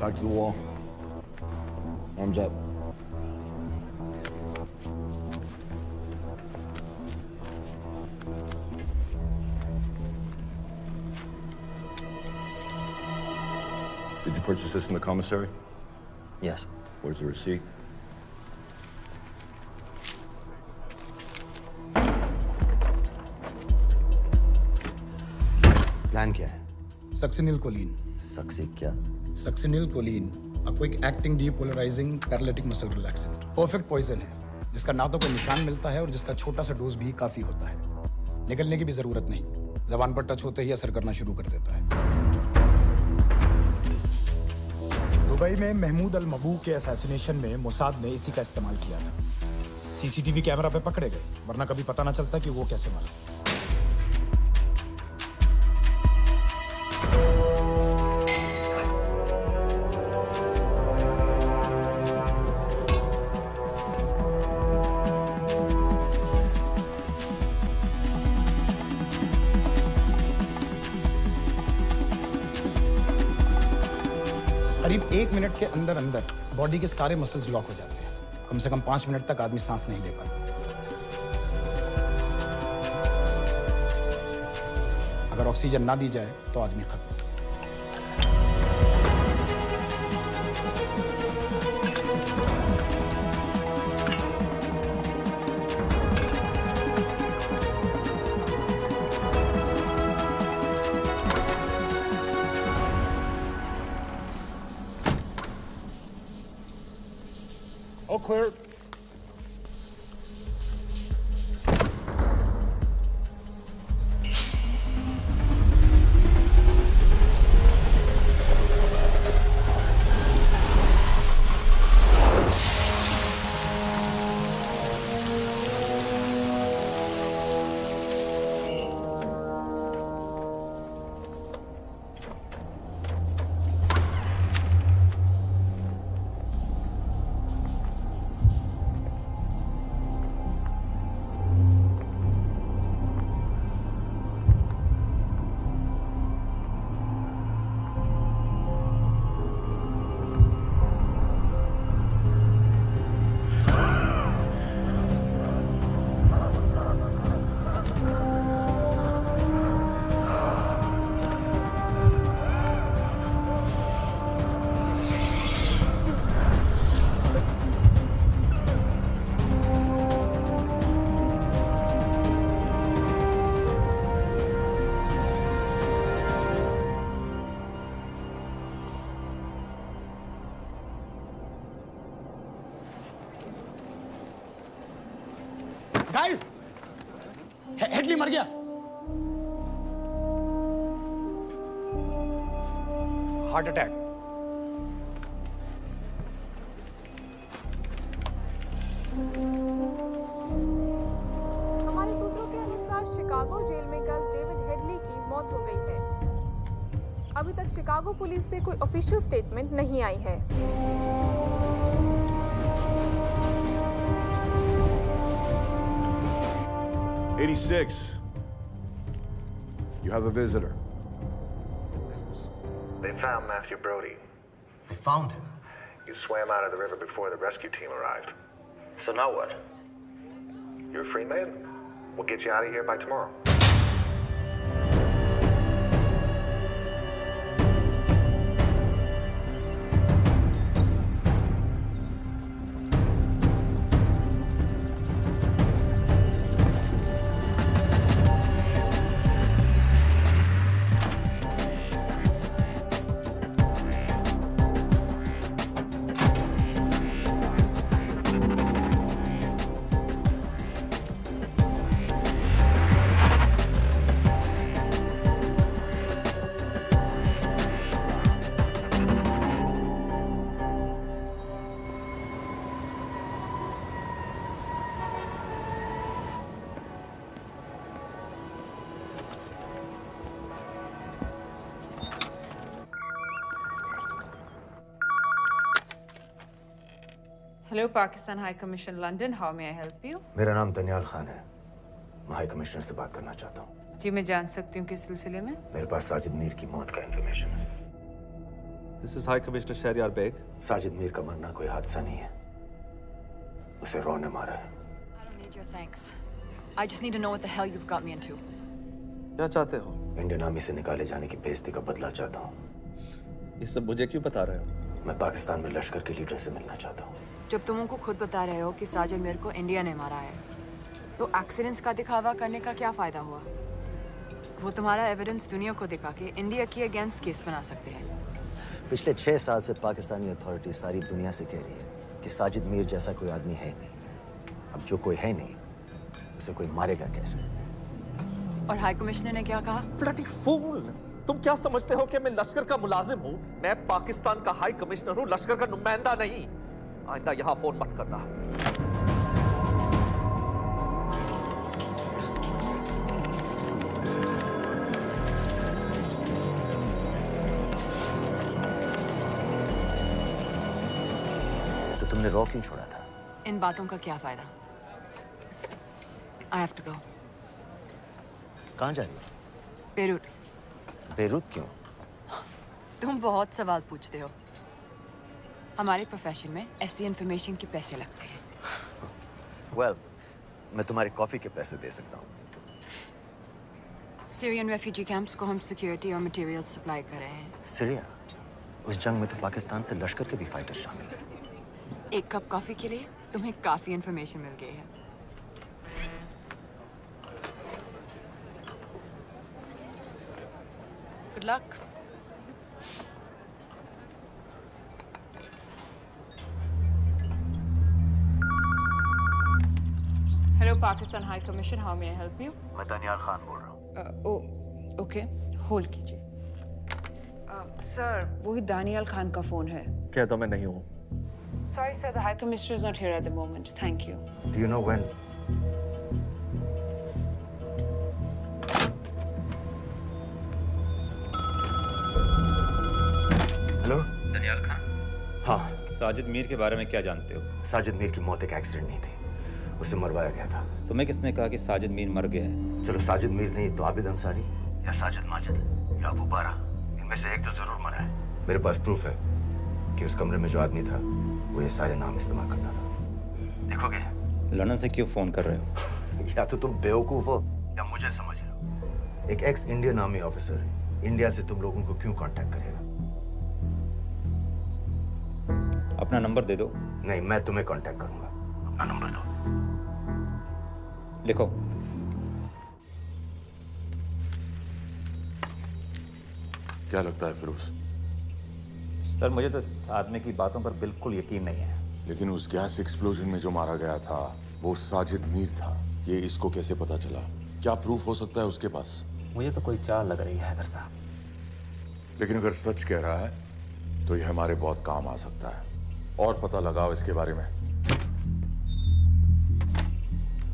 Back to the wall. Arms up. Did you purchase this in the commissary? Yes. Where's the receipt? Plan क्या है? Succinylcholine. सक्सी क्या? Succinylcholine, a quick acting depolarizing paralytic muscle relaxant. Perfect poison है, जिसका ना तो कोई निशान मिलता है और जिसका छोटा सा डोज भी काफी होता है। निकलने की भी जरूरत नहीं, जबान पर टच होते ही असर करना शुरू कर देता है। दुबई में महमूद अल मबू के असैसिनेशन में मोसाद ने इसी का इस्तेमाल किया था। सीसीटीवी कैमरा पे पकड़े गए, वरना कभी पता ना चलता कि वो कैसे मारा। करीब 1 मिनट के अंदर अंदर बॉडी के सारे मसल्स लॉक हो जाते हैं। कम से कम 5 मिनट तक आदमी सांस नहीं ले पाता। अगर ऑक्सीजन ना दी जाए तो आदमी खत्म। All clear. गाइस, हेडली मर गया। Heart attack. हमारे सूत्रों के अनुसार शिकागो जेल में कल डेविड हेडली की मौत हो गई है। अभी तक शिकागो पुलिस से कोई ऑफिशियल स्टेटमेंट नहीं आई है। 86. You have a visitor. They found Matthew Brody. They found him? He swam out of the river before the rescue team arrived. So now what? You're a free man. We'll get you out of here by tomorrow. Hello, Pakistan High Commission, London. How may I help you? मेरा नाम दनियाल खान है। मैं high commissioner से बात करना चाहता हूँ। जी, मैं जान सकती हूँ किस सिलसिले में? मेरे पास साजिद मीर की मौत का इंफॉर्मेशन है। This is High Commissioner Shahryar Beg. Sajid Mir का मरना कोई हादसा नहीं है, उसे रॉ ने मारा है। I don't need your thanks. I just need to know what the hell you've got me into. क्या चाहते हो? इंडियन आर्मी से निकाले जाने की बेइज्जती का बदला चाहता हूँ। ये सब मुझे क्यों बता रहे हो? मैं पाकिस्तान में लश्कर के लीडर से मिलना चाहता हूँ। जब तुम उनको खुद बता रहे हो कि साजिद मीर को इंडिया ने मारा है, तो एक्सीडेंट्स का दिखावा करने का क्या फायदा हुआ? वो तुम्हारा एविडेंस दुनिया को दिखा के इंडिया की अगेंस्ट केस बना सकते हैं। पिछले 6 साल से पाकिस्तानी अथॉरिटी सारी दुनिया से कह रही है कि साजिद मीर जैसा कोई आदमी है नहीं। अब जो कोई है नहीं, उसे कोई मारेगा कैसे? और हाई कमिश्नर ने क्या कहा? Bloody fool! तुम क्या समझते हो कि मैं लश्कर का मुलाजिम हूँ? मैं पाकिस्तान का हाई कमिश्नर हूँ, लश्कर का नुमाइंदा नहीं। आइंदा यहाँ फोन मत करना। तो तुमने रॉ क्यों छोड़ा था? इन बातों का क्या फायदा? I have to go. कहाँ जा रही हो? बेरूट। बेरूत क्यों? तुम बहुत सवाल पूछते हो। हमारे प्रोफेशन में ऐसी इंफॉर्मेशन के पैसे लगते हैं। Well, मैं तुम्हारी कॉफी के पैसे दे सकता हूँ। सीरियन रेफ्यूजी कैंप्स को हम सिक्योरिटी और मटेरियल्स सप्लाई कर रहे हैं। सीरिया? उस जंग में तो पाकिस्तान से लश्कर के भी फाइटर शामिल हैं। एक कप कॉफी के लिए तुम्हें काफी इंफॉर्मेशन मिल गई है। Good luck. Hello, Pakistan High Commission. How may I help you? मैं दानियाल खान बोल रहा हूँ। Oh, okay. Hold कीजिए। Sir, वही दानियाल खान का फोन है। कहता मैं नहीं हूँ। Sorry, sir. The High Commissioner is not here at the moment. Thank you. Do you know when? Hello? Daniyal Khan? हाँ। साजिद मीर के बारे में क्या जानते हो? साजिद मीर की मौत एक एक्सीडेंट नहीं थी, उसे मरवाया गया था। तुम्हें किसने कहा कि साजिद मीर मर गया है? चलो साजिद मीर नहीं तो आबिद अंसारी या साजिद माजिद या अबू बारा, इनमें से एक तो जरूर मरा है। मेरे पास प्रूफ है कि उस कमरे में जो आदमी था वो ये सारे नाम इस्तेमाल करता था। देखोगे? लंदन से क्यों फोन कर रहे हो? या तो तुम बेवकूफ हो या मुझे समझ रहे हो। एक x Indian army officer India से तुम लोगों को क्यों कांटेक्ट करेगा? अपना नंबर दे दो। नहीं, मैं तुम्हें कांटेक्ट करूंगा। अपना नंबर दो। लिखो। क्या लगता है फिरोज? सर, मुझे तो इस आदमी की बातों पर बिल्कुल यकीन नहीं है। लेकिन उस गैस एक्सप्लोजन में जो मारा गया था वो साजिद मीर था। ये इसको कैसे पता चला? क्या प्रूफ हो सकता है उसके पास? मुझे तो कोई चाल लग रही है हैदर साहब। लेकिन अगर सच कह रहा है तो ये हमारे बहुत काम आ सकता है। और पता लगाओ इसके बारे में।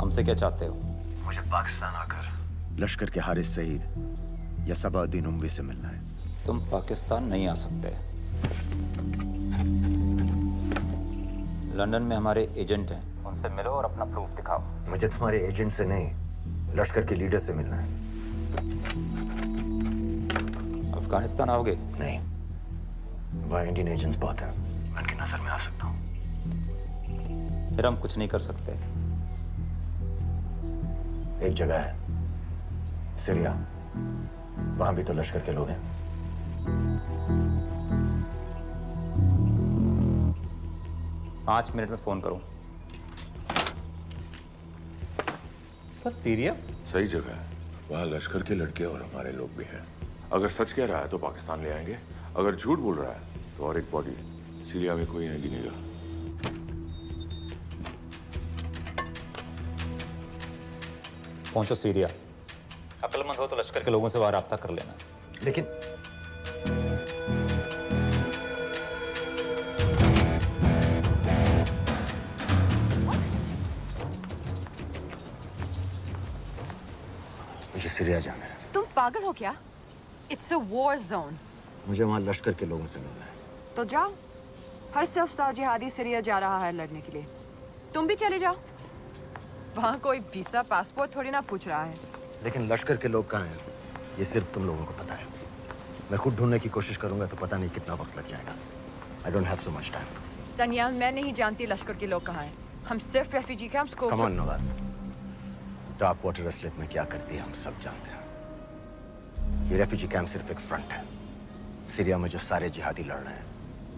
हमसे क्या चाहते हो? मुझे पाकिस्तान आकर लश्कर के हारिस सईद या सबाउद्दीन उमवी से मिलना है। तुम पाकिस्तान नहीं आ सकते। लंदन में हमारे एजेंट हैं, उनसे मिलो और अपना प्रूफ दिखाओ। मुझे तुम्हारे एजेंट से नहीं, लश्कर के लीडर से मिलना है। अफगानिस्तान आओगे? नहीं, वहाँ इंडियन एजेंट्स बहुत हैं। मैं उनकी नजर में आ सकता हूँ। फिर हम कुछ नहीं कर सकते। एक जगह है, सीरिया, वहां भी तो लश्कर के लोग हैं। पाँच मिनट में फोन करूं। सर, सीरिया सही जगह है। वहाँ लश्कर के लड़के और हमारे लोग भी हैं। अगर सच कह रहा है तो पाकिस्तान ले आएंगे, अगर झूठ बोल रहा है तो और एक बॉडी सीरिया में कोई नहीं गिनेगा। पहुंचो सीरिया। अक्लमंद हो तो लश्कर के लोगों से वहां राब्ता कर लेना। लेकिन मुझे सीरिया जाना है। तुम पागल हो क्या? It's a war zone. मुझे वहां लश्कर के लोगों से मिलना है। तो जाओ। हर सफस्तार जिहादी सीरिया जा रहा है लड़ने के लिए। तुम भी चले जाओ। वहाँ कोई वीसा पासपोर्ट थोड़ी ना पूछ रहा है। लेकिन लश्कर के लोग कहाँ हैं? ये सिर्फ तुम लोगों को पता है। मैं खुद ढूंढने की कोशिश करूंगा तो पता नहीं कितना वक्त लग जाएगा। I don't have so much time. Daniyal, मैं नहीं जानती लश्कर के लोग कहाँ हैं। हम सिर्फ रेफ्यूजी कैंप्स को। Come on Nawaz, dark water असलियत में क्या करती है हम सब जानते हैं। ये रेफ्यूजी कैंप सिर्फ एक फ्रंट है। सीरिया में जो सारे जिहादी लड़ रहे हैं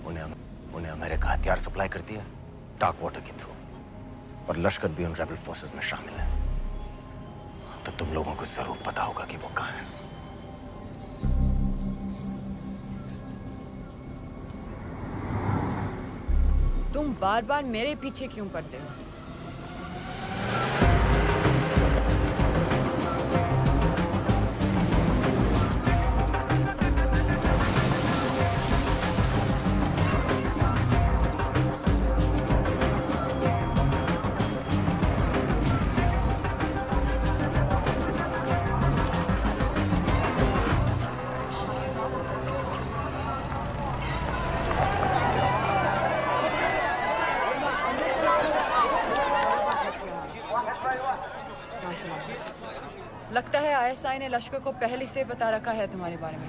उन्हें अमेरिका हथियार सप्लाई करती है डार्क वाटर के थ्रू, और लश्कर भी उन रेबल फोर्सेस में शामिल है। तो तुम लोगों को जरूर पता होगा कि वो कहाँ है। तुम बार बार मेरे पीछे क्यों पड़ते हो? लगता है आईएसआई ने लश्कर को पहले से बता रखा है तुम्हारे बारे में।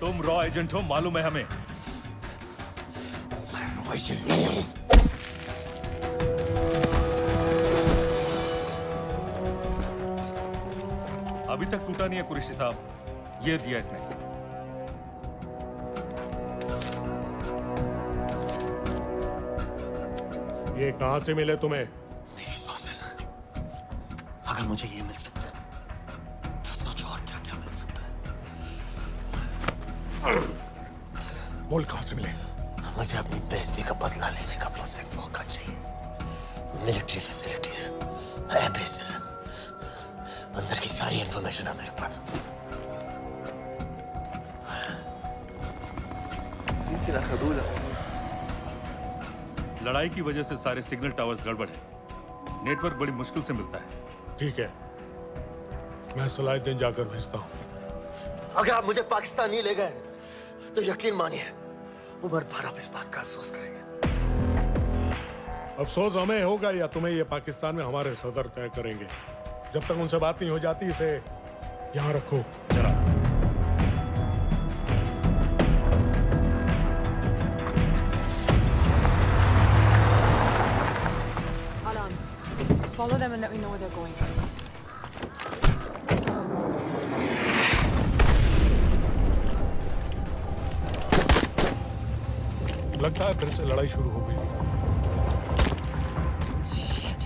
तुम रॉ एजेंट हो, मालूम है हमें। मैं रॉ एजेंट नहीं हूं। अभी तक टूटा नहीं है कुरैशी साहब, ये दिया इसने। ये कहां से मिले तुम्हें? मेरी सॉसेस। अगर मुझे ये मिल सकता है तो सोचो और क्या क्या मिल सकता है। बोल कहां से मिले? मुझे अपनी बेइज्जती का बदला लेने का बस एक मौका चाहिए। मिलिट्री फैसिलिटीज, एयर बेसेस, अंदर की सारी इंफॉर्मेशन है मेरे पास। लड़ाई की वजह से सारे सिग्नल टावर्स गड़बड़ है, नेटवर्क बड़ी मुश्किल से मिलता है। ठीक है, मैं सलाहुद्दीन जाकर भेजता हूँ। अगर आप मुझे पाकिस्तान नहीं ले गए तो यकीन मानिए उमर भर आप इस बात का अफसोस करेंगे। अफसोस हमें होगा या तुम्हें ये पाकिस्तान में हमारे सदर तय करेंगे। जब तक उनसे बात नहीं हो जाती इसे यहाँ रखो। जरा Follow them and let me know where they're going. लगता है फिर से लड़ाई शुरू हो गई। Shit.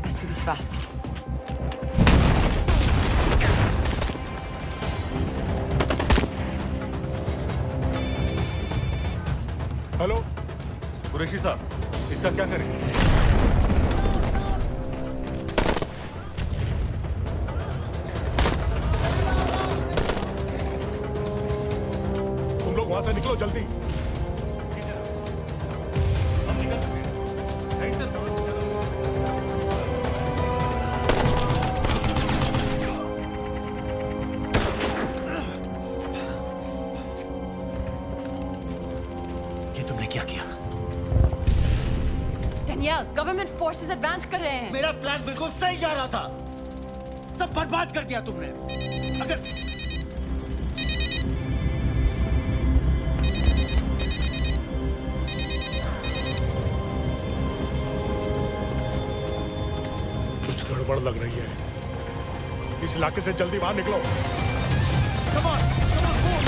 Let's do this fast. Hello Qureshi साहब, इसका क्या करें? वहां से निकलो जल्दी। हम निकल चुके हैं। ऐसे ये तुमने क्या किया? डेनियल, गवर्नमेंट फोर्सेस एडवांस कर रहे हैं। मेरा प्लान बिल्कुल सही जा रहा था, सब बर्बाद कर दिया तुमने। अगर कुछ गड़बड़ लग रही है। इस इलाके से जल्दी बाहर निकलो। Come on, move.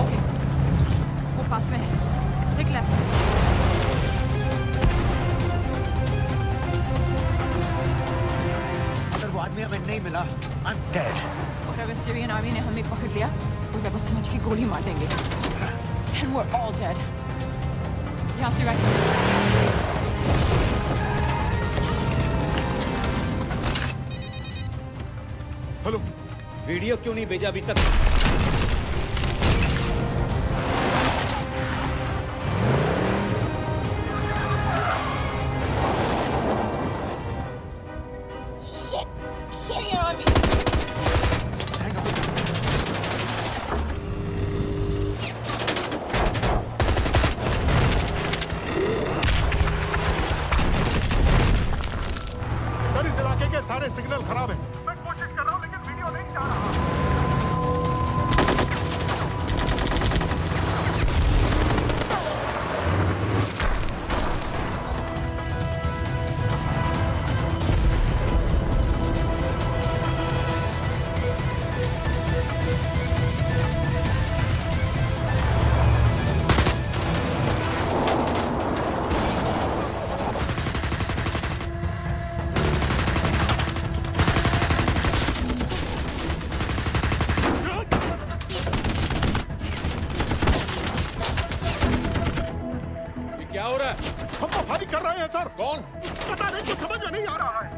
ओके, वो पास में है। Take left. अगर वो आदमी हमें नहीं मिला, I'm dead. और अगर सीरियन आर्मी ने हमें पकड़ लिया तो वे बस समझ के गोली मार देंगे। Then we're all dead. यहाँ से राइट। हेलो, वीडियो क्यों नहीं भेजा अभी तक? सर इस इलाके के सारे सिग्नल खराब हैं। मैं कोशिश कर रहा हूं लेकिन वीडियो नहीं जा रहा। क्या हो रहा है? हम तो फायरिंग कर रहे हैं सर। कौन? पता नहीं, कुछ समझ में नहीं आ रहा है।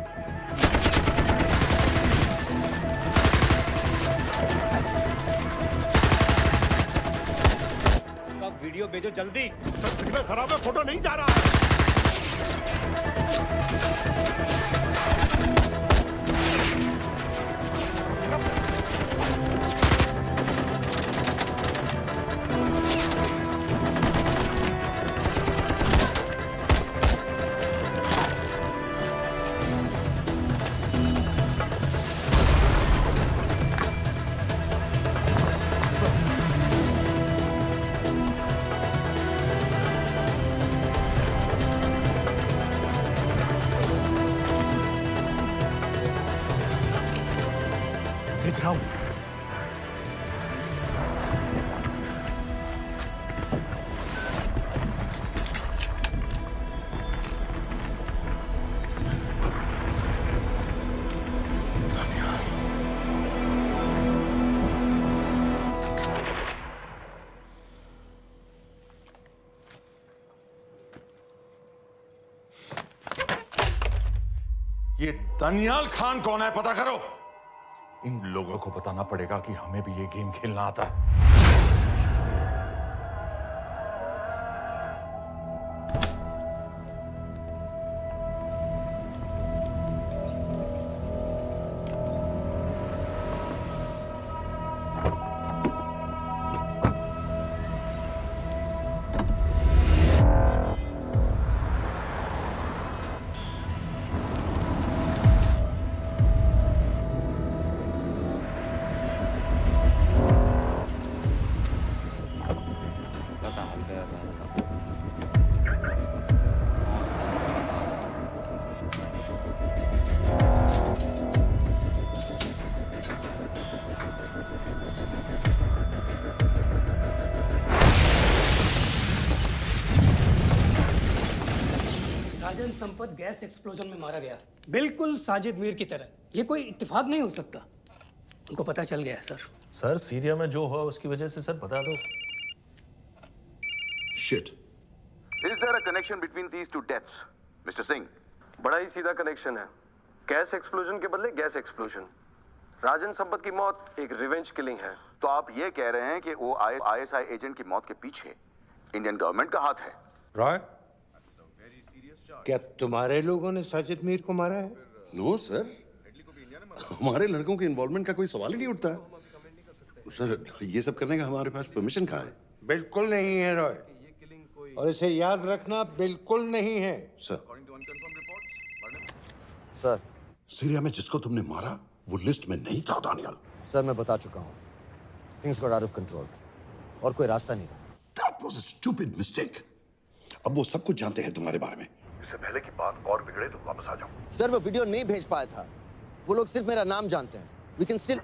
उसका वीडियो भेजो जल्दी। सर सिग्नल खराब है, फोटो नहीं जा रहा है। भेज रहा हूं। ये दानियाल खान कौन है, पता करो। इन लोगों को बताना पड़ेगा कि हमें भी ये गेम खेलना आता है। राजन संपत गैस एक्सप्लोजन में मारा गया, बिल्कुल साजिद मीर की तरह। ये कोई इत्तेफाक नहीं हो सकता। उनको पता चल गया है सर। सर सीरिया में जो हुआ उसकी वजह से सर बता दो। Shit. Is there a connection between these two deaths, Mr. Singh? बड़ा ही सीधा कनेक्शन है। गैस एक्सप्लोजन के बदले गैस एक्सप्लोजन। राजन संपत की मौत एक रिवेंज किलिंग है। तो आप ये कह रहे हैं कि वो ISI एजेंट की मौत के पीछे इंडियन गवर्नमेंट का हाथ है? रॉय, क्या तुम्हारे लोगों ने साजिद मीर को मारा है? नो सर, हमारे लड़कों के इन्वॉल्वमेंट का कोई सवाल ही नहीं उठता। सर ये सब करने का हमारे पास परमिशन कहाँ है? बिल्कुल नहीं है रॉय, और इसे याद रखना बिल्कुल नहीं है। सर सर, सीरिया में जिसको तुमने मारा वो लिस्ट में नहीं था दानियल। सर मैं बता चुका हूँ। Things got out of control. और कोई रास्ता नहीं था। That was a stupid mistake. अब वो सब कुछ जानते हैं तुम्हारे बारे में। इससे पहले की बात और बिगड़े तो वापस आ जाओ। सर वो वीडियो नहीं भेज पाया था। वो लोग सिर्फ मेरा नाम जानते हैं। We can still...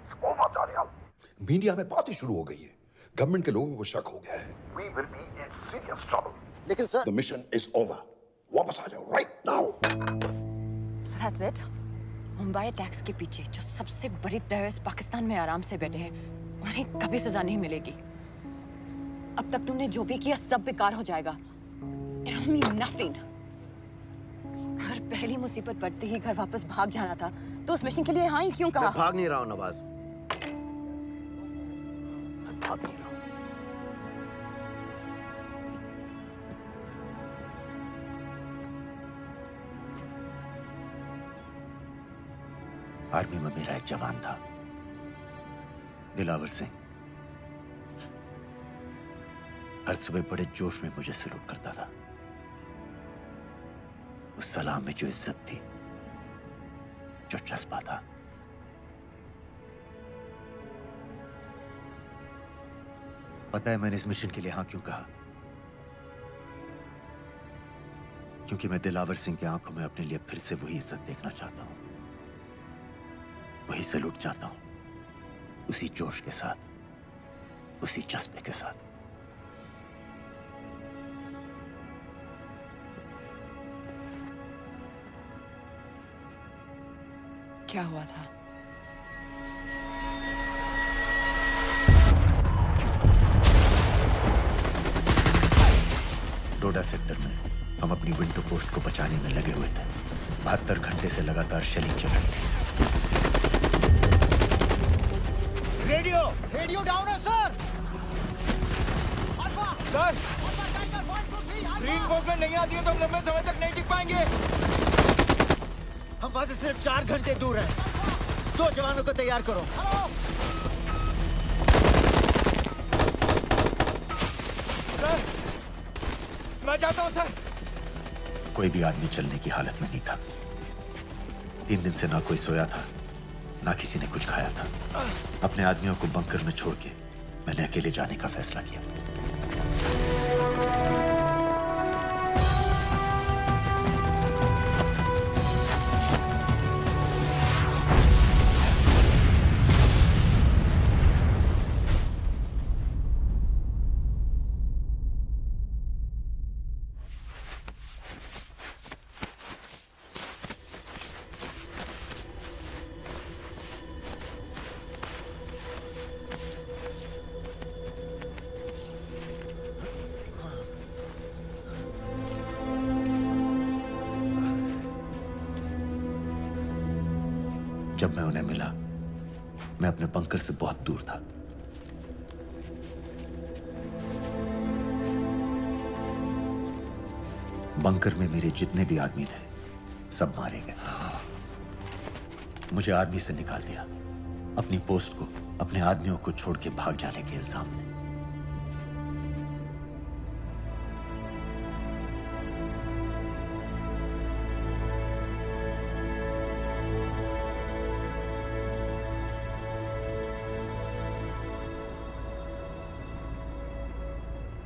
मीडिया में बातें शुरू हो गई है। गवर्नमेंट के लोगों को शक हो गया है। We will be in serious trouble. लेकिन sir... The mission is over. वापस आ जाओ right now. So that's it. Mumbai attacks के पीछे जो सबसे बड़ी टेररिस्ट पाकिस्तान में आराम से बैठे हैं, उन्हें कभी सजा नहीं मिलेगी। अब तक तुमने जो भी किया सब बेकार हो जाएगा। It'll mean nothing. अगर पहली मुसीबत पड़ते ही घर वापस भाग जाना था, तो उस मिशन के लिए हाँ ही क्यों कहा? मैं भाग नहीं रहा हूँ नवाज। मैं भाग नहीं रहा हूँ। आर्मी में मेरा एक जवान था, दिलावर सिंह। हर सुबह बड़े जोश में मुझे सलूट करता था। उस सलाम में जो इज्जत थी, जो जज्बा था, पता है मैंने इस मिशन के लिए हाँ क्यों कहा? क्योंकि मैं दिलावर सिंह की आंखों में अपने लिए फिर से वही इज्जत देखना चाहता हूं, वही सलूट चाहता हूं, उसी जोश के साथ, उसी जज्बे के साथ। क्या हुआ था? डोडा सेक्टर में हम अपनी विंडो पोस्ट को बचाने में लगे हुए थे। 72 घंटे से लगातार शेलिंग चल रही थी। रेडियो डाउन है सर। सर, ग्रीन फोकलेट नहीं आती है तो हम लंबे समय तक नहीं टिक पाएंगे। हम वहां से सिर्फ 4 घंटे दूर हैं। 2 जवानों को तैयार करो। सर, मैं जाता हूं सर। कोई भी आदमी चलने की हालत में नहीं था। 3 दिन से ना कोई सोया था, ना किसी ने कुछ खाया था। अपने आदमियों को बंकर में छोड़ के मैंने अकेले जाने का फैसला किया। जब मैं उन्हें मिला, मैं अपने बंकर से बहुत दूर था। बंकर में मेरे जितने भी आदमी थे, सब मारे गए। मुझे आर्मी से निकाल दिया, अपनी पोस्ट को, अपने आदमियों को छोड़ के भाग जाने के इल्जाम में।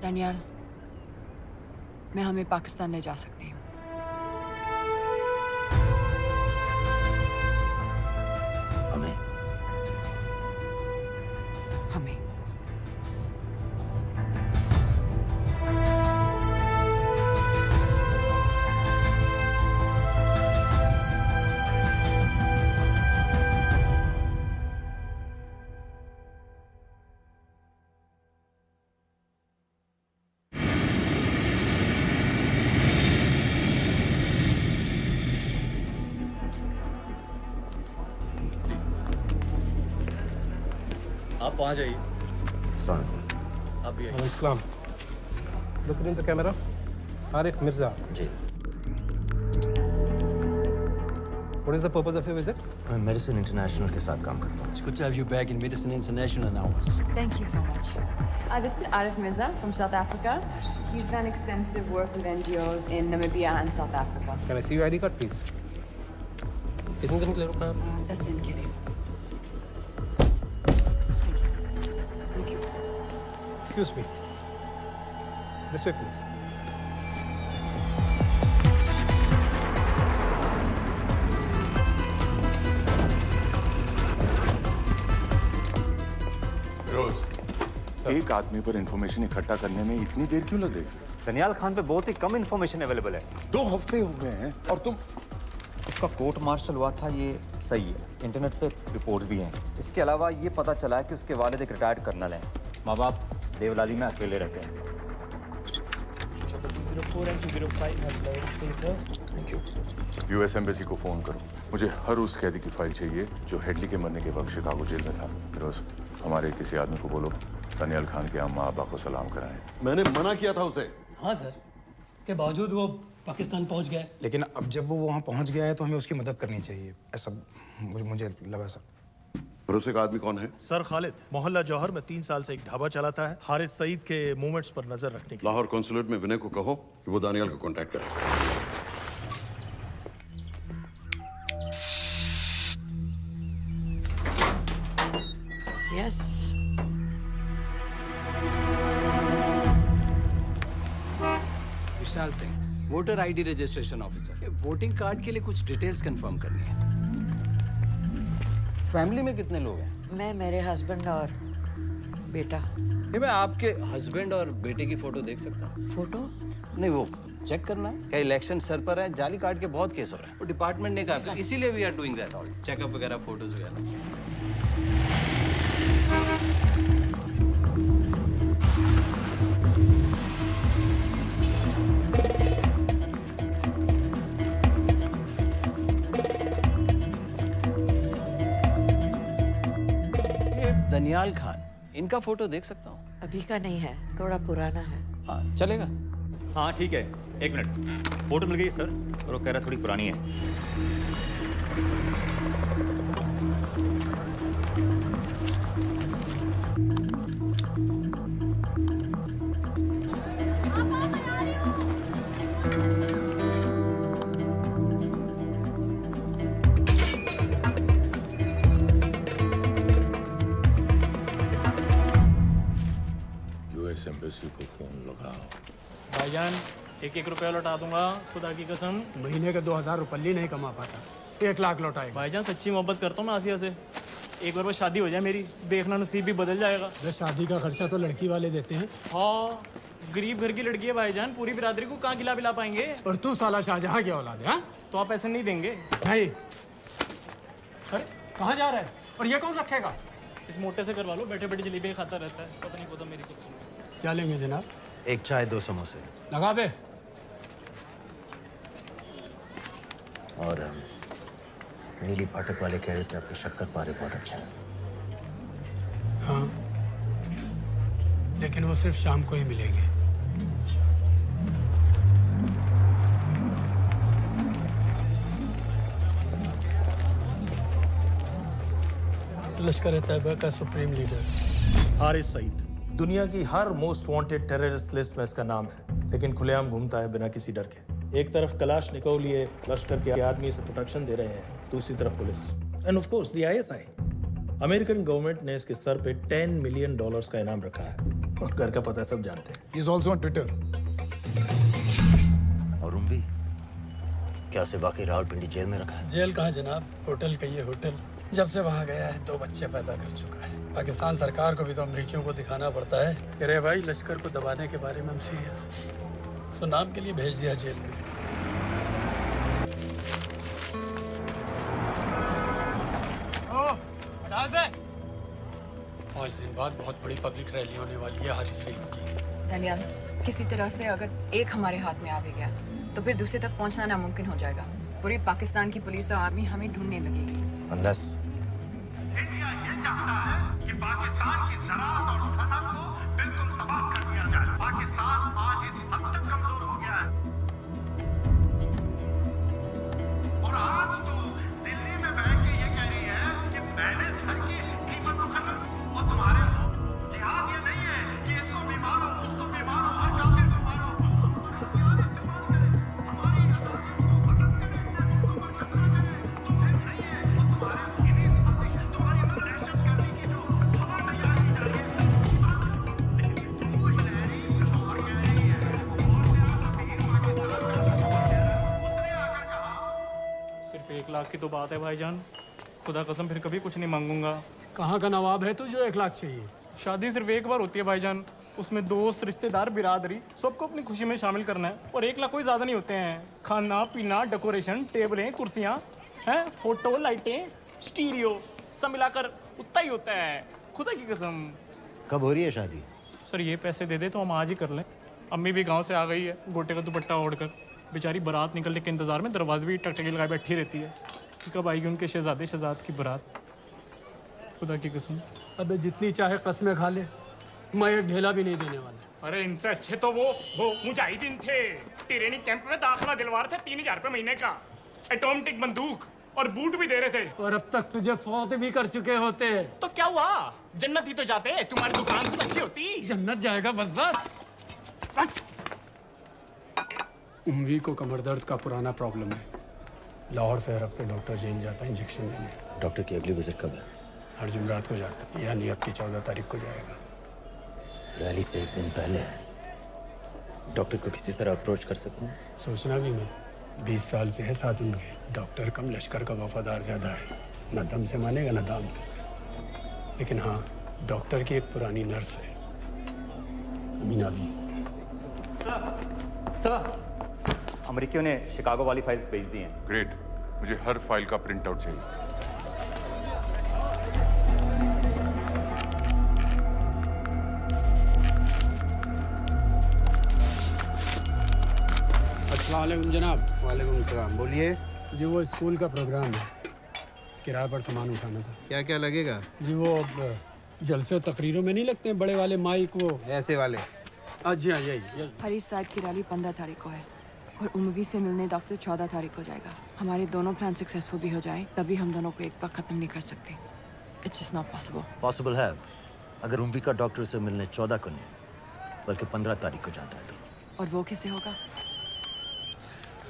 डैनियल, मैं हमें पाकिस्तान ले जा सकती हूँ। हमें? हमें। आप वहाँ जाइए। आप भी आइए। Islam. Look in the camera. Arif Mirza. जी। What is the purpose of your visit? मैं मेडिसिन इंटरनेशनल के साथ काम करता हूँ। It's good to have you back in Medicine International now. Thank you so much. This is Arif Mirza from South Africa. He's done extensive work with NGOs in Namibia and South Africa. Can I see your ID card, please? कितने दिन के लिए रुकना है? 10 दिन के लिए। Excuse me. This way, please. एक आदमी पर इंफॉर्मेशन इकट्ठा करने में इतनी देर क्यों लग गई? दनियाल खान पे बहुत ही कम इंफॉर्मेशन अवेलेबल है। 2 हफ्ते हो गए हैं और तुम। उसका कोर्ट मार्शल हुआ था, ये सही है। इंटरनेट पे रिपोर्ट्स भी हैं। इसके अलावा ये पता चला है कि उसके वालिद एक रिटायर्ड कर्नल हैं। माँ बाप देवलाली में अकेले रहते हैं। 204 and 205 has lowered. Stay, sir. Thank you. US embassy को फोन करो। मुझे हर उस कैदी की फाइल चाहिए जो हेडली के मरने के वक्त शिकागो जेल में था। फिरोज, हमारे किसी आदमी को बोलो दनियाल खान के अम्मा अब्बा को सलाम कराएं। मैंने मना किया था उसे। हाँ सर, इसके बावजूद वो पाकिस्तान पहुंच गया। लेकिन अब जब वो वहाँ पहुँच गया है तो हमें उसकी मदद करनी चाहिए, ऐसा मुझे लगा सर। भरोसे का आदमी कौन है? सर खालिद, मोहल्ला जौहर में 3 साल से एक ढाबा चलाता है। हारिस सईद के मूवमेंट्स पर नजर रखने के। लाहौर कॉन्सुलेट में विनय को कहो कि वो दानियाल को कांटेक्ट करे। Yes. Vishal Singh, voter ID registration officer. Voting card के लिए कुछ डिटेल्स कंफर्म करनी है। फैमिली में कितने लोग हैं? मैं, मेरे हस्बैंड और बेटा। ये मैं आपके हस्बैंड और बेटे की फोटो देख सकता हूँ? फोटो? नहीं, वो चेक करना है। क्या इलेक्शन सर पर है? जाली कार्ड के बहुत केस हो रहे हैं। वो डिपार्टमेंट ने कहा, इसीलिए we are doing that all. Checkup वगैरह, फोटोज वगैरह। दनियाल खान, इनका फोटो देख सकता हूँ? अभी का नहीं है, थोड़ा पुराना है। हाँ, चलेगा। हाँ ठीक है, 1 मिनट। फोटो मिल गई सर, और वो कह रहा थोड़ी पुरानी है। एम्बेसी को फोन लगाओ। भाईजान, 1-1 रुपया लौटा दूंगा, खुदा की कसम। महीने का 2000 रुपये नहीं कमा पाता, 1 लाख लौटाएगा। भाईजान सच्ची मोहब्बत करता हूँ ना आसिया से। एक बार बस शादी हो जाए मेरी, देखना नसीब भी बदल जाएगा। बस शादी का खर्चा तो लड़की वाले देते हैं। हाँ, गरीब घर की लड़की है भाईजान, पूरी बिरादरी को कहाँ खिला पिला पाएंगे। और तू साला शाहजहां की औलाद है? तो आप ऐसे नहीं देंगे? नहीं। अरे कहाँ जा रहा है? और ये कौन रखेगा? इस मोटे से करवा लो, बैठे बैठे जलेबी खाता रहता है। पता नहीं पता मेरी कुछ। क्या लेंगे जनाब? 1 चाय 2 समोसे। लगा बे। और नीली फाटक वाले कह रहे थे आपके शक्कर पारे बहुत अच्छे हैं। हाँ, लेकिन वो सिर्फ शाम को ही मिलेंगे। लश्कर तैयबा का सुप्रीम लीडर हारिस सईद। दुनिया की हर मोस्ट वांटेड टेररिस्ट लिस्ट में इसका नाम है, लेकिन खुलेआम घूमता है बिना किसी डर के। एक तरफ कलाशनिकोव लिए लश्कर के आदमी इसे प्रोटेक्शन दे रहे हैं, दूसरी तरफ police end of course the ISI. American government ने इसके सर पे $10 मिलियन का इनाम रखा है, और घर का पता सब जानते हैं। He is also on Twitter. और उम्वी क्या से बाकी रावलपिंडी जेल में रखा है? जेल कहाँ जनाब, होटल का ये होटल। जब से वहाँ गया है 2 बच्चे पैदा कर चुका है। पाकिस्तान सरकार को भी तो अमरीकियों को दिखाना पड़ता है। कह रहे भाई लश्कर को दबाने के बारे में हम सीरियस हैं। सो नाम के लिए भेज दिया जेल में। पाँच दिन बाद बहुत बड़ी पब्लिक रैली होने वाली है हारिस सईद की। दनियाल, किसी तरह से अगर एक हमारे हाथ में आ भी गया तो फिर दूसरे तक पहुंचना नामुमकिन हो जाएगा। पूरी पाकिस्तान की पुलिस और आर्मी हमें ढूंढने लगेगी। Unless इंडिया ये चाहता है कि पाकिस्तान की ज़राअत और सनअत को बिल्कुल तबाह कर दिया जाए। पाकिस्तान आज इस हद तक कमजोर हो गया है, और आज तो दिल्ली में बैठ के ये कह रही है कि मैंने सर की कीमत मुकर्रर की। और तुम्हारे हो जिहाद ये नहीं है कि इसको भी मारो, उसको भी मारो, हर काफिर को मारो। हथियार इस्तेमाल करें, हमारी आजादी को खत्म करें, देश को बर्बाद करें, तुम्हें नहीं 1 लाख की तो बात है भाईजान, खुदा कसम फिर कभी कुछ नहीं मांगूंगा। कहाँ का नवाब है तू जो 1 लाख चाहिए? शादी सिर्फ एक बार होती है भाईजान, उसमें दोस्त रिश्तेदार बिरादरी सबको अपनी खुशी में शामिल करना है, और 1 लाख कोई ज़्यादा नहीं होते हैं। खाना पीना, डेकोरेशन, टेबलें, कुर्सियाँ हैं, फोटो, लाइटें, स्टीरियो सब मिलाकर उतना ही होता है, खुदा की कसम। कब हो रही है शादी? सर ये पैसे दे दे तो हम आज ही कर लें। अम्मी भी गांव से आ गई है गोटे का दुपट्टा ओढ़कर, बेचारी बारात निकलने के इंतजार में दरवाजे भी टकटकी लगाए बैठी रहती है कि कब आएगी उनके शहजाद की बारात, खुदा की कसम। अबे जितनी चाहे कस्में खा ले, मैं एक ढेला भी नहीं देने वाला। अरे इनसे अच्छे तो वो मुजाहिदीन थे, ट्रेनिंग कैंप में दाखिला दिलवा रहे थे 3000 रुपये महीने का, ऑटोमेटिक बंदूक और बूट भी दे रहे थे। और अब तक तुझे फौत भी कर चुके होते। तो क्या हुआ, जन्नत ही तो जाते, तुम्हारी दुकान से अच्छी होती। जन्नत जाएगा बज़्ज़ात। उम्वी को कमर दर्द का पुराना प्रॉब्लम है, लाहौर से हर हफ्ते डॉक्टर जेल जाता है इंजेक्शन देने। डॉक्टर की अगली विजिट कब है? हर जुमरात को जाता है, यानी अब की 14 तारीख को जाएगा। रैली से 1 दिन पहले डॉक्टर को किसी तरह अप्रोच कर सकते हैं? सोचना भी मैं 20 साल से है साथ उनके, डॉक्टर कम लश्कर का वफादार ज़्यादा है, न दम से मानेगा न दाम से। लेकिन हाँ, डॉक्टर की एक पुरानी नर्स है, अमीना भी। सर, अमेरिकियों ने शिकागो वाली फाइल्स भेज दी हैं। ग्रेट, मुझे हर फाइल का प्रिंट आउट चाहिए। अस्सलाम वालेकुम जनाब। वालेकुम सलाम, बोलिए। जी वो स्कूल का प्रोग्राम है, किराए पर सामान उठाना था। क्या क्या लगेगा? जी वो जलसे तकरीरों में नहीं लगते हैं बड़े वाले माइक, वो ऐसे वाले? जी हाँ, यही। हरीश साहब की रैली 15 तारीख को है और उम्वी से मिलने डॉक्टर 14 तारीख को जाएगा। हमारे दोनों प्लान सक्सेसफुल भी हो जाए तभी हम दोनों को एक बार खत्म नहीं कर सकते। It's just not possible. Possible है अगर उम्वी का डॉक्टर से मिलने 14 को नहीं बल्कि 15 तारीख को जाता है तो। और वो कैसे होगा?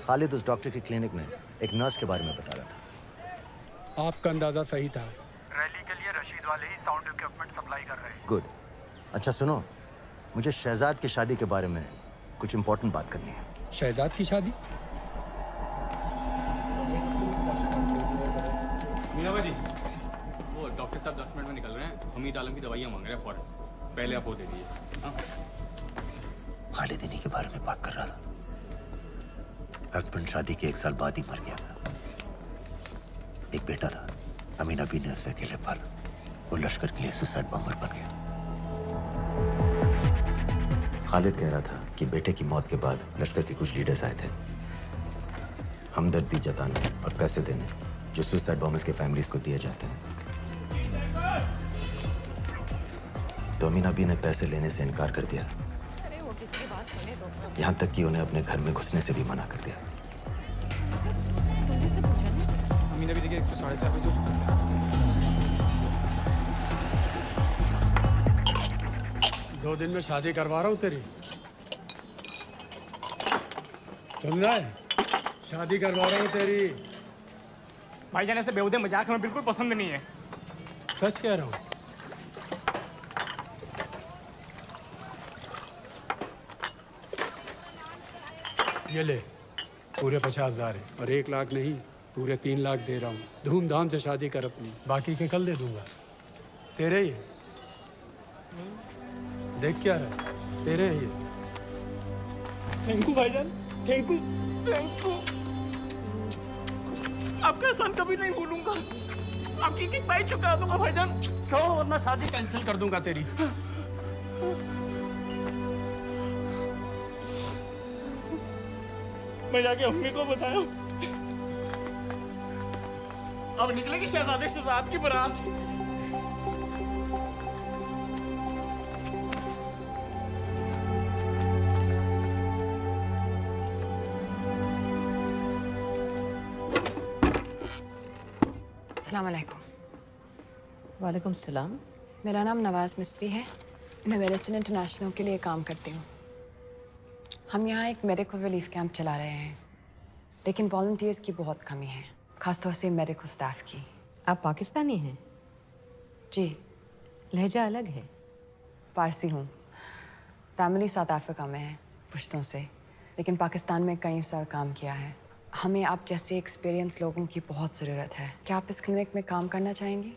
खालिद उस डॉक्टर की क्लिनिक में एक नर्स के बारे में बता रहा था। आपका अंदाजा सही था। रैली के लिए रशीद वाले ही साउंड इक्विपमेंट सप्लाई कर रहे हैं। गुड। अच्छा सुनो, मुझे शहजाद की शादी के बारे में कुछ इम्पोर्टेंट बात करनी है। शहजाद की शादी? मीना जी, वो डॉक्टर साहब 10 मिनट में निकल रहे हैं, हमीद आलम की दवाइयाँ मांग रहे हैं फौरन, पहले आप वो दे दीजिए। खालिद इन्हीं के बारे में बात कर रहा था। हस्बैंड शादी के 1 साल बाद ही मर गया था। एक बेटा था, अमीना भी ने उसे अकेले पाला। वो लश्कर के लिए सुसाइड बॉम्बर बन गया। खालिद कह रहा था कि बेटे की मौत के बाद लश्कर के कुछ लीडर्स आए थे हमदर्दी जताने और पैसे देने, जो सुसाइड बॉम्बर्स के फैमिलीज को दिए जाते हैं। तो अमीना भी ने पैसे लेने से इनकार कर दिया। वो किसी की बात सुने तो। यहाँ तक कि उन्हें अपने घर में घुसने से भी मना कर दिया। अमीना भी देखिए 4:30 बजे हो चुका है। 2 दिन में शादी करवा रहा हूँ तेरी, सुन रहा है? शादी करवा रहा हूँ तेरी। भाईजान ऐसे बेहुदे मजाक हमें बिल्कुल पसंद नहीं है। सच कह रहा हूँ। ये ले, पूरे 50,000 है और 1 लाख नहीं, पूरे 3 लाख दे रहा हूँ। धूमधाम से शादी कर अपनी, बाकी के कल दे दूंगा। तेरे ही है। देख क्या है, तेरे ही है। थैंक यू भाईजान, थैंक यू, थैंक यू। आपका एहसान कभी नहीं भूलूंगा। आपकी एक बाई चुका दूंगा भाईजान। क्यों? वरना शादी कैंसिल कर दूंगा तेरी। मैं जाके अम्मी को बताया, अब निकलेगी शहजादे शहजाद की बारात। अस्सलाम वालेकुम। वालेकुम सलाम। मेरा नाम नवाज मिस्त्री है, मैं मेडिसिन इंटरनेशनल के लिए काम करती हूँ। हम यहाँ एक मेडिकल रिलीफ कैंप चला रहे हैं, लेकिन वॉलंटियर्स की बहुत कमी है, खासतौर से मेडिकल स्टाफ की। आप पाकिस्तानी हैं? जी। लहजा अलग है। पारसी हूँ, फैमिली साउथ अफ्रीका में है पुश्तों से, लेकिन पाकिस्तान में कई साल काम किया है। हमें आप जैसे एक्सपीरियंस लोगों की बहुत ज़रूरत है। क्या आप इस क्लिनिक में काम करना चाहेंगी?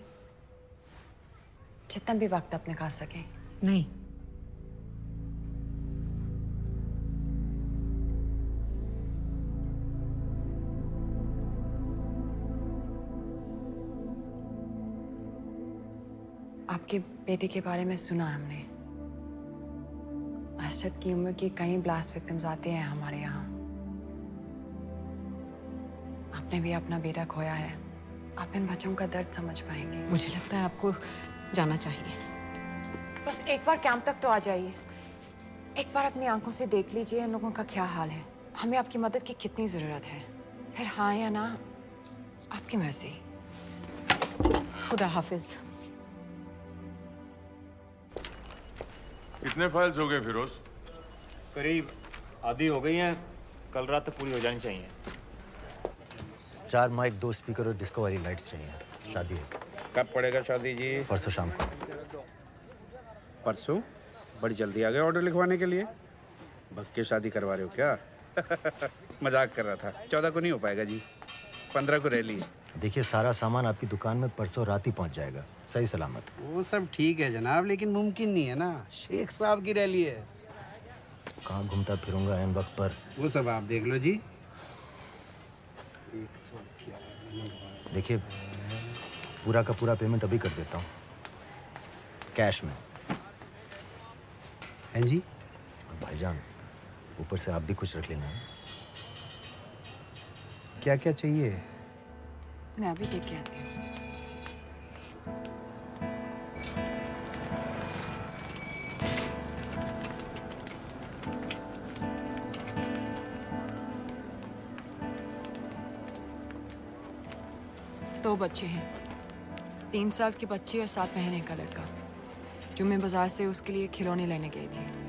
जितना भी वक्त आप निकाल सकें। नहीं। आपके बेटे के बारे में सुना हमने। अरशद की उम्र के कई ब्लास्ट विक्टिम्स आते हैं हमारे यहाँ। आपने भी अपना बेटा खोया है। आप इन बच्चों का दर्द समझ पाएंगे। मुझे लगता है आपको जाना चाहिए। बस एक बार कैंप तक तो आ जाइए। एक बार अपनी आंखों से देख लीजिए इन लोगों का क्या हाल है। हमें आपकी मदद की कितनी जरूरत है। फिर हाँ या ना आपकी मर्जी। खुदा हाफिज। कितने फाइल्स हो गए फिरोज? करीब आधी हो गई हैं। कल रात तक पूरी हो जानी चाहिए। 4 माइक, 2 स्पीकर और डिस्को वाली लाइट्स चाहिए। शादी है। कब पड़ेगा शादी जी? परसों शाम को। परसों? बड़ी जल्दी आ गए ऑर्डर लिखवाने के लिए। भग के शादी करवा रहे हो क्या? मजाक कर रहा था। 14 को नहीं हो पाएगा जी। 15 को रैली है। देखिए, सारा सामान आपकी दुकान में परसों रात ही पहुंच जाएगा, सही सलामत। वो सब ठीक है जनाब, लेकिन मुमकिन नहीं है ना। शेख साहब की रैली है। कहाँ घूमता फिरूंगा ऐन वक्त पर? वो सब आप देख लो जी। देखिए, पूरा का पूरा पेमेंट अभी कर देता हूँ, कैश में। हैं जी? और भाईजान, ऊपर से आप भी कुछ रख लेना। क्या क्या चाहिए? मैं अभी देख के आती हूँ। दो बच्चे हैं, 3 साल की बच्ची और 7 महीने का लड़का, जो मैं बाजार से उसके लिए खिलौने लेने गई थी।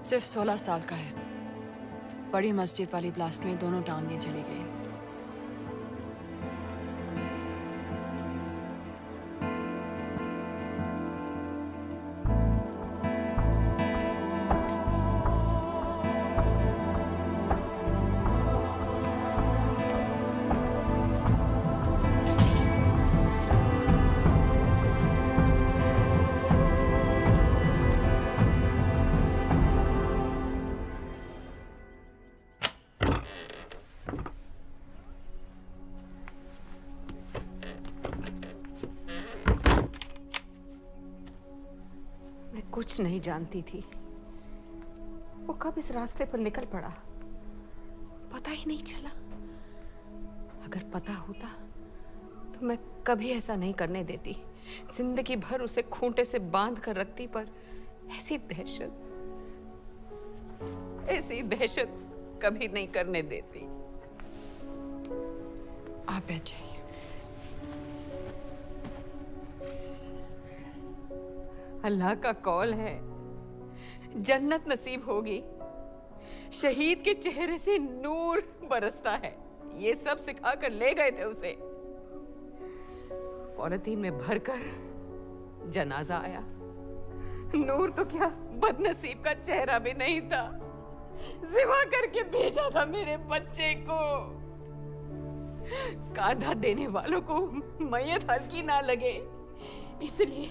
सिर्फ 16 साल का है। बड़ी मस्जिद वाली ब्लास्ट में दोनों टांगें चली गई। कुछ नहीं जानती थी वो कब इस रास्ते पर निकल पड़ा, पता ही नहीं चला। अगर पता होता तो मैं कभी ऐसा नहीं करने देती। जिंदगी भर उसे खूंटे से बांध कर रखती, पर ऐसी दहशत कभी नहीं करने देती। आप बैठ जाइए। अल्लाह का कौल है, जन्नत नसीब होगी। शहीद के चेहरे से नूर बरसता है। ये सब सिखा कर ले गए थे उसे। पॉलिथीन में भरकर जनाजा आया। नूर तो क्या, बदनसीब का चेहरा भी नहीं था। ज़िबा करके भेजा था मेरे बच्चे को। कांधा देने वालों को मैयत हल्की ना लगे, इसलिए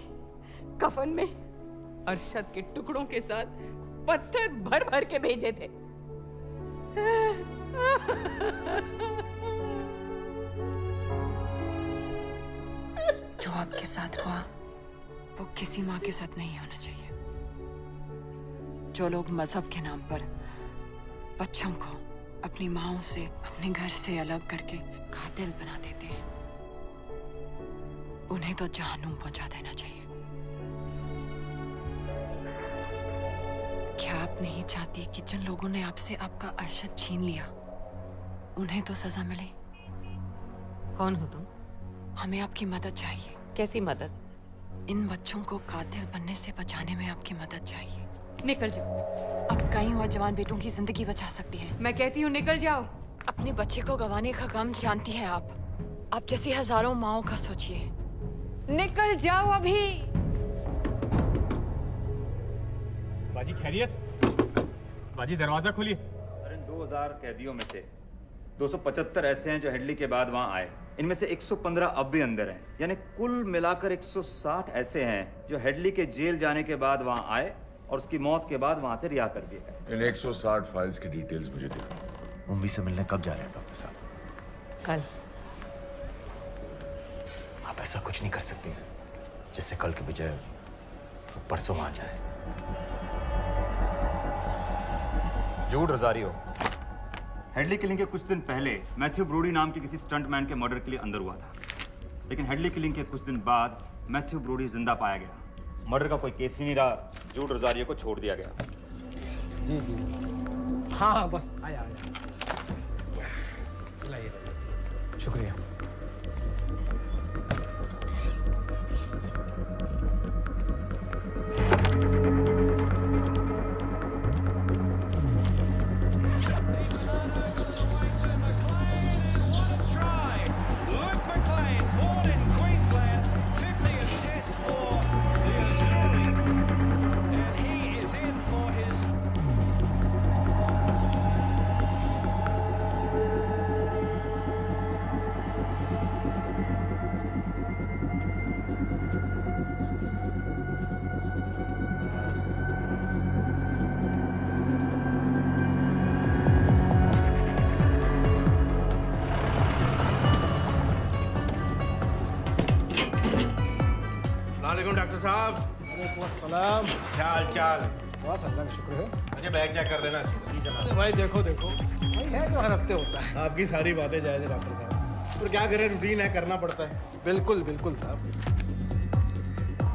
कफन में अरशद के टुकड़ों के साथ पत्थर भर भर के भेजे थे। जो आपके साथ हुआ वो किसी माँ के साथ नहीं होना चाहिए। जो लोग मजहब के नाम पर बच्चों को अपनी माँओं से, अपने घर से अलग करके कातिल बना देते हैं, उन्हें तो जहन्नुम पहुंचा देना चाहिए। क्या आप नहीं चाहती कि जिन लोगों ने आपसे आपका अरशद छीन लिया, उन्हें तो सजा मिले? कौन हो तुम? हमें आपकी मदद चाहिए। कैसी मदद? इन बच्चों को कातिल बनने से बचाने में आपकी मदद चाहिए। निकल जाओ। आप कई हुआ जवान बेटों की जिंदगी बचा सकती हैं। मैं कहती हूँ निकल जाओ। अपने बच्चे को गंवाने का गम जानती हैं आप जैसी हजारों माओं का सोचिए। निकल जाओ अभी। बाजी खैरियत? बाजी दरवाजा खोलिए। सर, इन 2000 कैदियों में से 275 ऐसे हैं जो हेडली के बाद वहां आए। इनमें से 115 अब भी अंदर हैं। यानी कुल मिलाकर 160 ऐसे हैं जो हेडली के जेल जाने के बाद वहां आए और उसकी मौत के बाद वहां से रिहा कर दिए गए। इन 160 फाइल्स की डिटेल्स मुझे दिखाओ। मुंबई से मिलने कब जा रहे हैं डॉक्टर साहब? कल। आप ऐसा कुछ नहीं कर सकते हैं जिससे कल के बजाय वो परसों आ जाए। जूड रोजारियो हेडली किलिंग के कुछ दिन पहले मैथ्यू ब्रोडी नाम के किसी स्टंटमैन के मर्डर के लिए अंदर हुआ था, लेकिन हेडली किलिंग के कुछ दिन बाद मैथ्यू ब्रोडी जिंदा पाया गया। मर्डर का कोई केस ही नहीं रहा, जूड रोजारियो को छोड़ दिया गया। जी जी हाँ बस आया लाइए। शुक्रिया। डॉक्टर साहब। सलाम। क्या हाल चाल? बस अल्लाह का शुक्र है। अच्छा बैग चेक कर देना। अरे भाई देखो देखो भाई है जो हर हफ्ते होता है। आपकी सारी बातें जायज है डॉक्टर साहब, पर क्या करें, रूटीन है, करना पड़ता है। बिल्कुल बिल्कुल साहब।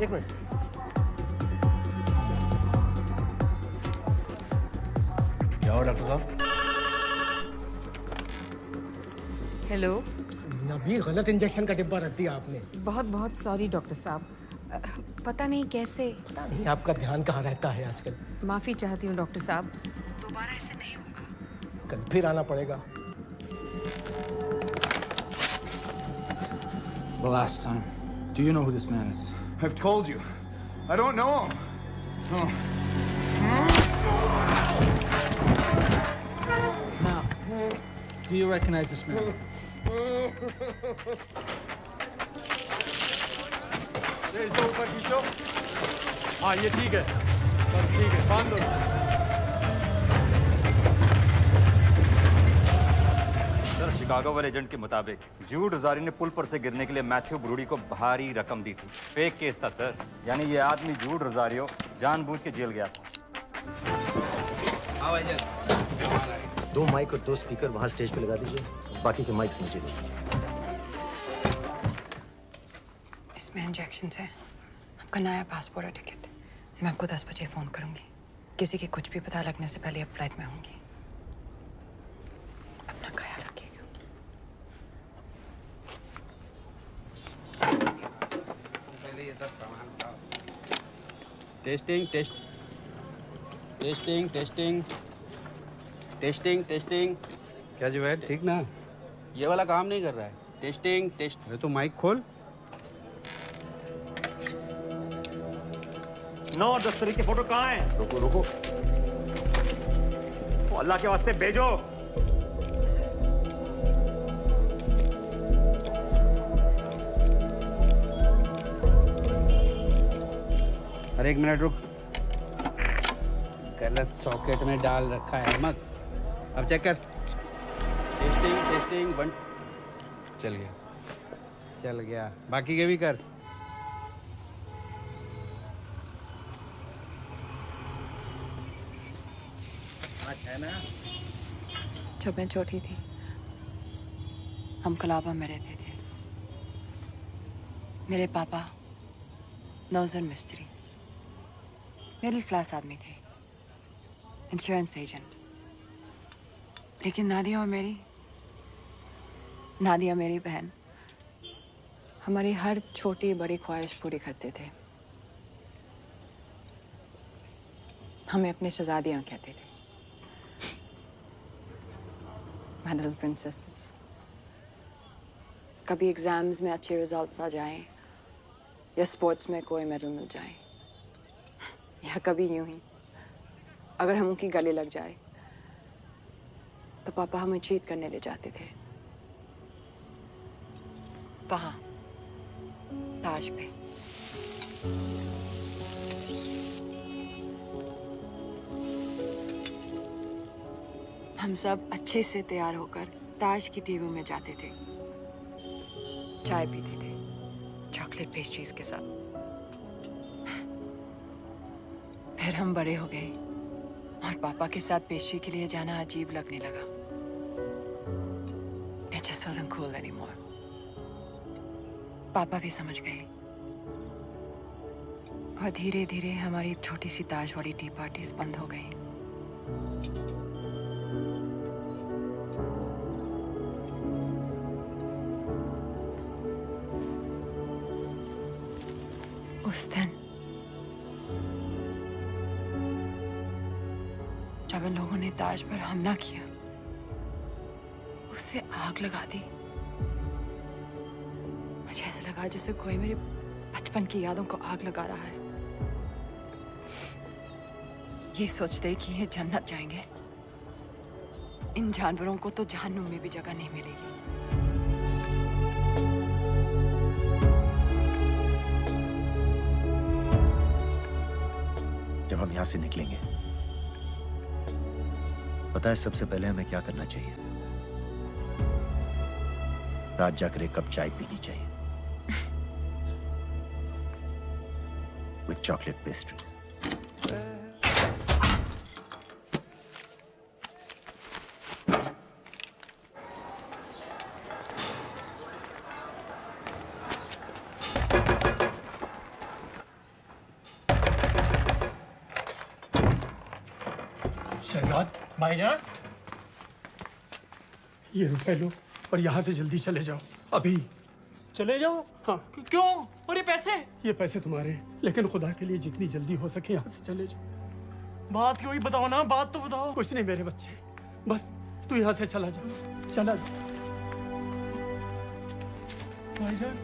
एक मिनट। क्या हो डॉक्टर साहब? हेलो। नबी गलत इंजेक्शन का डिब्बा रख दिया आपने। बहुत बहुत सॉरी डॉक्टर साहब, पता नहीं कैसे। पता नहीं आपका ध्यान कहाँ रहता है आजकल। माफी चाहती हूँ डॉक्टर साहब, दोबारा ऐसे नहीं होगा। कल फिर आना पड़ेगा। The last time. Do you know who this man is? I've told you. I don't know him. Oh. Now, do you recognize this man? इसे ऊपर खींचो। हाँ ये ठीक है, बस ठीक है, बांध दो। सर, शिकागो वाले एजेंट के मुताबिक जूड रोजारियो ने पुल पर से गिरने के लिए मैथ्यू ब्रूडी को भारी रकम दी थी। फेक केस था सर, यानी ये आदमी जूड रोजारियो जानबूझ के जेल गया था। 2 माइक और 2 स्पीकर वहां स्टेज पे लगा दीजिए, बाकी के माइक्स मुझे दे दीजिए। इसमें इंजेक्शन है, आपका नया पासपोर्ट और टिकट। मैं आपको 10 बजे फोन करूंगी। किसी के कुछ भी पता लगने से पहले आप फ्लाइट में होंगी। अपना ख्याल रखिएगा। पहले ये सब सामान उठाओ। Testing testing. क्या जो है ठीक ना? ये वाला काम नहीं कर रहा है। टेस्टिंग। अरे तो माइक खोल। 9-10 तारीख के फोटो कहाँ हैं? रुको। तो अल्लाह के वास्ते भेजो। अरे 1 मिनट रुक। गलत सॉकेट में डाल रखा है अहमद। अब चेक कर। टेस्टिंग 1। चल गया। बाकी के भी कर। है ना? जब मैं छोटी थी, हम कलाबा में रहते थे। मेरे पापा नौजर मिस्त्री, मिडिल क्लास आदमी थे, इंश्योरेंस एजेंट। लेकिन नादिया मेरी बहन हमारी हर छोटी बड़ी ख्वाहिश पूरी करते थे। हमें अपनी शहजादियाँ कहते थे, My little princesses। कभी एग्जाम्स में अच्छे रिजल्ट्स आ जाएं या स्पोर्ट्स में कोई मेडल मिल जाए, या कभी यूं ही अगर हम उनकी गले लग जाए तो पापा हमें चीट करने ले जाते थे वहां ताज पे। हम सब अच्छे से तैयार होकर ताज की टेबल में जाते थे, चाय पीते थे चॉकलेट पेस्ट्रीज के साथ। फिर हम बड़े हो गए और पापा के साथ पेस्ट्री के लिए जाना अजीब लगने लगा। It just wasn't cool anymore. पापा भी समझ गए और धीरे धीरे हमारी छोटी सी ताज वाली टी पार्टीज बंद हो गई। उस दिन जब इन लोगों ने ताज पर हमला किया, उसे आग लगा दी। मुझे ऐसा लगा जैसे कोई मेरे बचपन की यादों को आग लगा रहा है। ये सोचते कि ये जन्नत जाएंगे, इन जानवरों को तो जहन्नुम में भी जगह नहीं मिलेगी। जब हम यहां से निकलेंगे, पता है सबसे पहले हमें क्या करना चाहिए? रात जाकर एक कप चाय पीनी चाहिए विथ चॉकलेट पेस्ट्री। शहजाद भाईजान, ये रुपए लो और यहाँ से जल्दी चले जाओ अभी। चले जाओ? हाँ। क्यों? और ये पैसे? ये पैसे तुम्हारे हैं, लेकिन खुदा के लिए जितनी जल्दी हो सके यहाँ से चले जाओ। बात क्यों ही बताओ ना, बात तो बताओ। कुछ नहीं मेरे बच्चे, बस तू यहाँ से चला जा, चला जा। भाईजान,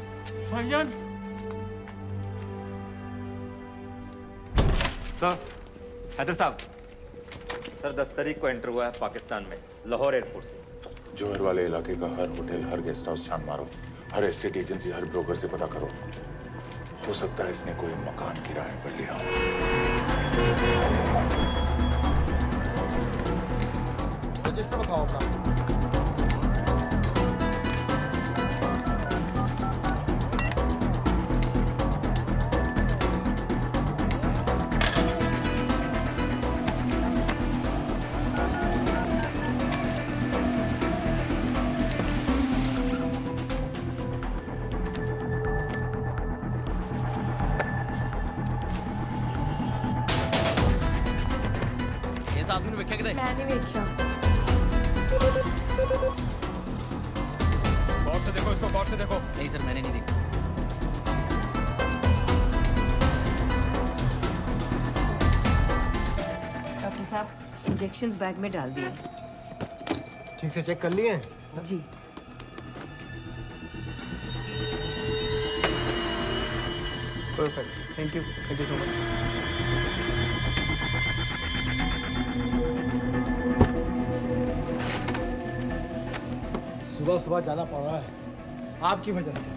भाईजान। सर, हैदर साहब, सर 10 तारीख को एंटर हुआ है पाकिस्तान में, लाहौर एयरपोर्ट से। जोहर वाले इलाके का हर होटल, हर गेस्ट हाउस छान मारो, हर एस्टेट एजेंसी, हर ब्रोकर से पता करो। हो सकता है इसने कोई मकान किराए पर लिया हो। रजिस्टर बताओ अपना। मैंने देखा। गौर से देखो इसको, गौर से देखो। नहीं सर, मैंने नहीं देखा। डॉक्टर साहब, इंजेक्शंस बैग में डाल दिए। ठीक से चेक कर लिए? जी। Perfect, thank you so much. सुबह सुबह जाना पड़ रहा है आपकी वजह से।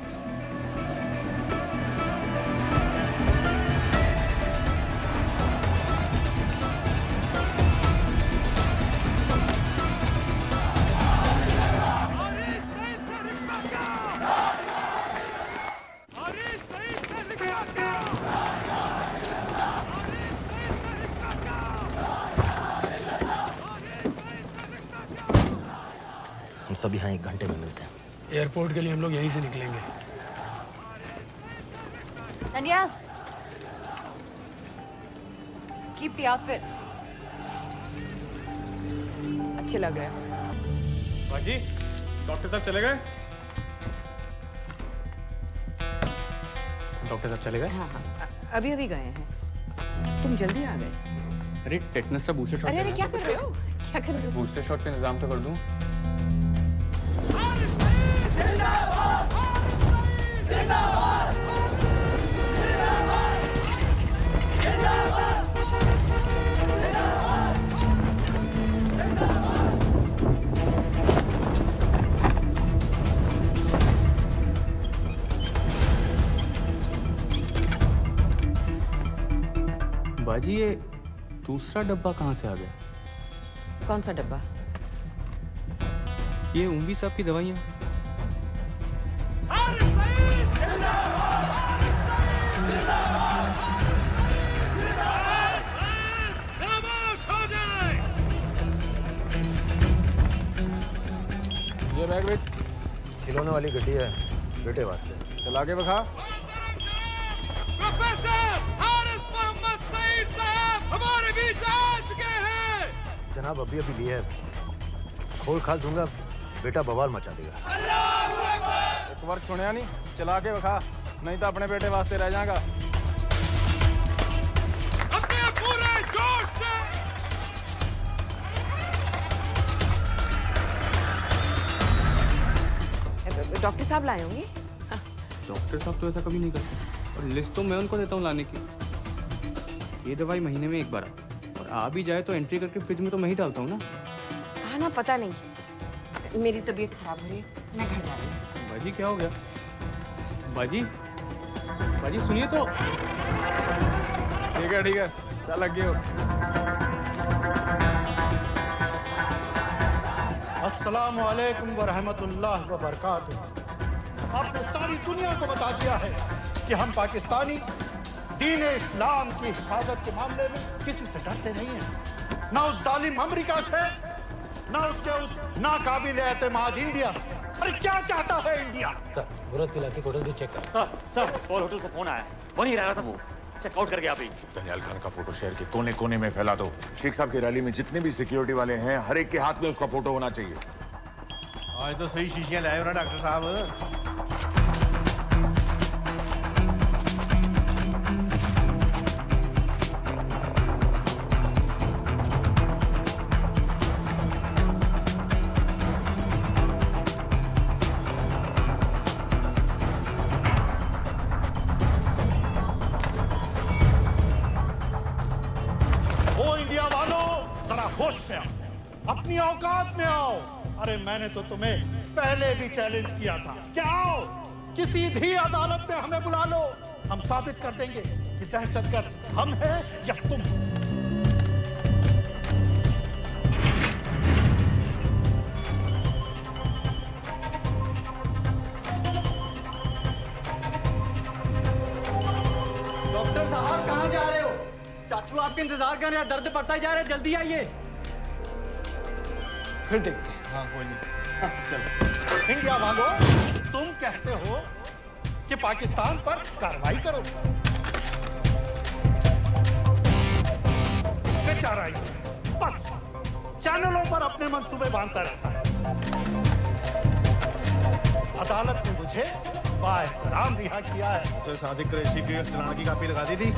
हम सब यहाँ 1 घंटे में मिलते हैं। एयरपोर्ट के लिए हम लोग यहीं से निकलेंगे। ननिया, कीप द आउटफिट। अच्छे लग रहे हैं। बाजी, डॉक्टर साहब चले गए? डॉक्टर साहब चले गए? हाँ हाँ, अभी अभी गए हैं। तुम जल्दी आ गए। अरे टेटनस का बूस्टर शॉट। अरे क्या कर रहे हो? क्या कर रहे हो? बूस्टर शॉट का इंतजाम तो कर दूं। बाजी ये दूसरा डब्बा कहाँ से आ गया? कौन सा डब्बा? ये उम्वी साहब की दवाइयाँ। ये बैग बेच। खिलौने वाली गड्डी है बेटे वास्ते। चला के बखा। प्रोफेसर हारिस मोहम्मद सईद साहब हमारे बीच आ चुके हैं। जनाब अभी अभी लिए है, खोल खाल दूंगा बेटा बवाल मचा देगा। एक बार सुनिया नहीं, चला के बखा, नहीं तो अपने बेटे वास्ते रह जाएगा। अपने पूरे जोश से डॉक्टर साहब लाए होंगे। डॉक्टर साहब तो ऐसा कभी नहीं करते, और लिस्ट तो मैं उनको देता हूँ लाने की। ये दवाई महीने में एक बार आती, और आ भी जाए तो एंट्री करके फ्रिज में तो मैं ही डालता हूँ ना। कहा ना पता नहीं, मेरी तबीयत खराब हो रही है, मैं घर जा रही हूँ। बाजी क्या हो गया? बाजी बाजी सुनिए तो। ठीक है चल लग गए हो। अस्सलामु अलैकुम व रहमतुल्लाह व बरकातुहू। आपने सारी दुनिया को बता दिया है कि हम पाकिस्तानी दीन इस्लाम की हिफाजत के मामले में किसी से डरते नहीं हैं, ना उस जालिम अमेरिका से, ना उसके उस नाकाबिल एतमाद इंडिया से। अरे क्या चाहता है इंडिया? सर मुराद के इलाके को होटल चेक कर। सर और होटल से फोन आया, वहीं रह रहा था वो, चेकआउट करके आप ही। दनियाल खान का फोटो शहर के कोने कोने में फैला दो। शेख साहब की रैली में जितने भी सिक्योरिटी वाले हैं, हर एक के हाथ में उसका फोटो होना चाहिए। आज तो सही शीशियां लाए हो ना डॉक्टर साहब। होश में आओ, अपनी औकात में आओ। अरे मैंने तो तुम्हें पहले भी चैलेंज किया था कि आओ किसी भी अदालत में हमें बुला लो, हम साबित कर देंगे कि दहशतगर्द हम हैं या तुम। डॉक्टर साहब कहाँ जा रहे हो? चाचू आपके इंतजार कर रहे हैं, दर्द पड़ता ही जा रहा है, जल्दी आइए। फिर देखते हैं। हाँ कोई नहीं, चलो। इंडिया वालों, तुम कहते हो कि पाकिस्तान पर कार्रवाई करो, बेचारा ही बस चैनलों पर अपने मंसूबे बांधता रहता है। अदालत ने मुझे बाएहतराम रिहा किया है। तो सादिक कुरैशी की चलान की कापी लगा दी थी।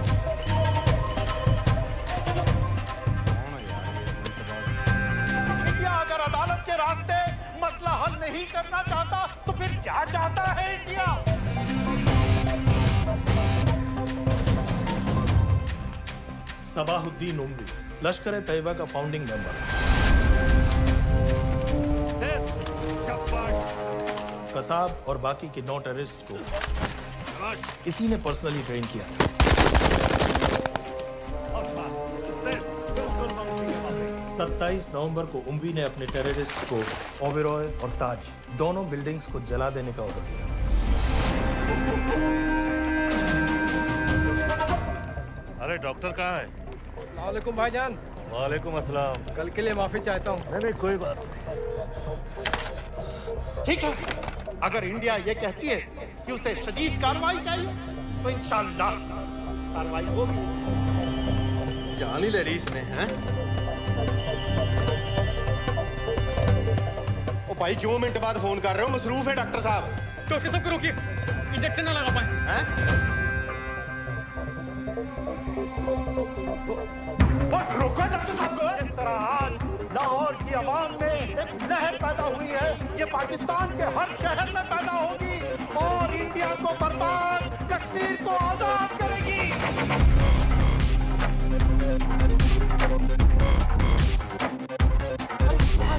अगर अदालत के रास्ते मसला हल नहीं करना चाहता तो फिर क्या चाहता है इंडिया? सबाहुद्दीन उम्वी लश्कर-ए-तैयबा का फाउंडिंग मेंबर, कसाब और बाकी के 9 टेररिस्ट को इसी ने पर्सनली ट्रेन किया था। 27 नवंबर को उम्वी ने अपने टेररिस्ट को ओबेरॉय और ताज दोनों बिल्डिंग्स को जला देने का ऑर्डर दिया। अरे डॉक्टर कहाँ है? वालेकुम भाईजान। वालेकुम अस्सलाम। कल के लिए माफी चाहता हूँ। नहीं कोई बात नहीं। ठीक है, अगर इंडिया ये कहती है कि उसे शदीद कार्रवाई चाहिए तो इंशाअल्लाह कार्रवाई होगी। जान ही ले रही इसने, हैं? ओ भाई क्यों मिनट बाद फोन कर रहे हो? मसरूफ है डॉक्टर साहब। डॉक्टर साहब को रोकिए, इंजेक्शन ना लगा पाए। हैं? रोको डॉक्टर साहब को। इस तरह आज लाहौर की आवाम में एक लहर पैदा हुई है, ये पाकिस्तान के हर शहर में पैदा होगी और इंडिया को बर्बाद, कश्मीर को आजाद करेगी।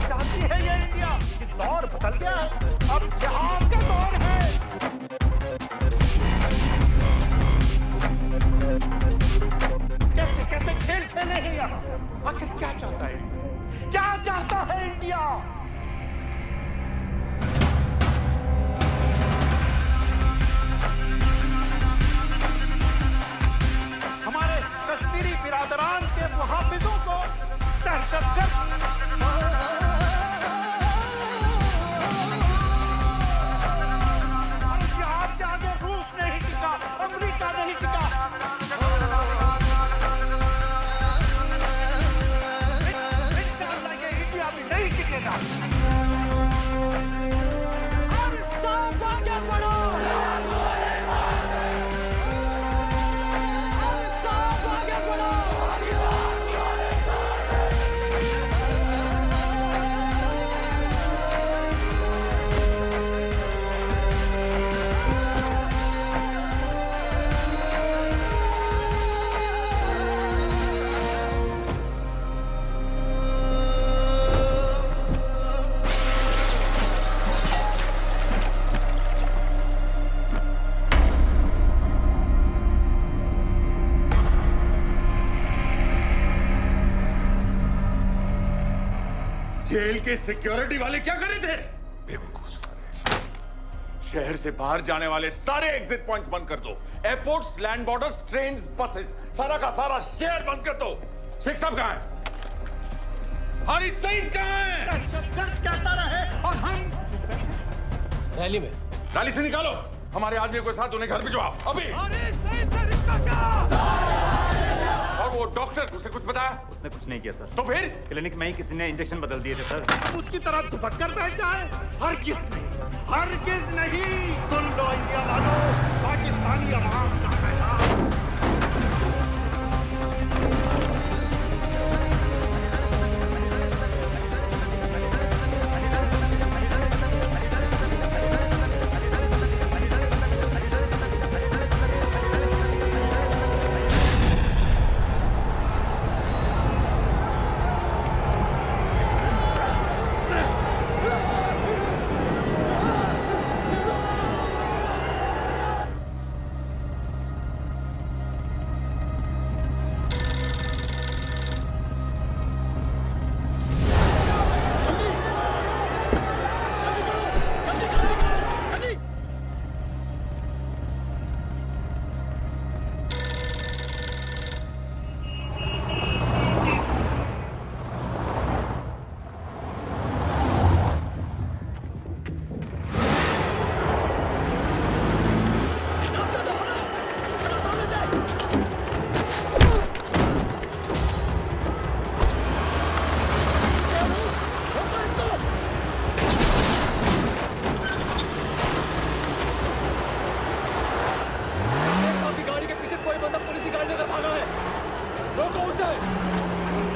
चाहती है ये इंडिया कि दौर बदल गया है, अब जिहाद का दौर है। कैसे कैसे मुहाफिजों को दहशतगर्द आपके आगे रूस नहीं टिका, अमेरिका नहीं टिका। इंशाअल्लाह ये इंडिया भी नहीं टिकेगा। और सब आगे बढ़ो, और सब आगे बढ़ो। जेल के सिक्योरिटी वाले क्या कर रहे थे? बेवकूफ सारे। शहर से बाहर जाने वाले सारे एग्जिट पॉइंट्स बंद कर दो। Airports, land borders, trains, buses, सारा का सारा शहर बंद कर दो। शेख साहब कहां है? हारिस सईद कहां है? दहशतगर्द कहता रहे और हम रैली में। रैली से निकालो हमारे आदमियों के साथ, उन्हें घर भिजवाओ अभी। हारिस सईद से रिश्ता क्या? और वो डॉक्टर, उसे कुछ बताया? उसने कुछ नहीं किया सर। तो फिर क्लिनिक में ही किसी ने इंजेक्शन बदल दिए थे सर। हम उसकी तरह दुपक कर बैठ जाए? हरगिज नहीं, हरगिज नहीं। सुन लो इंडिया वालों, पाकिस्तानी अवाम का पैगाम।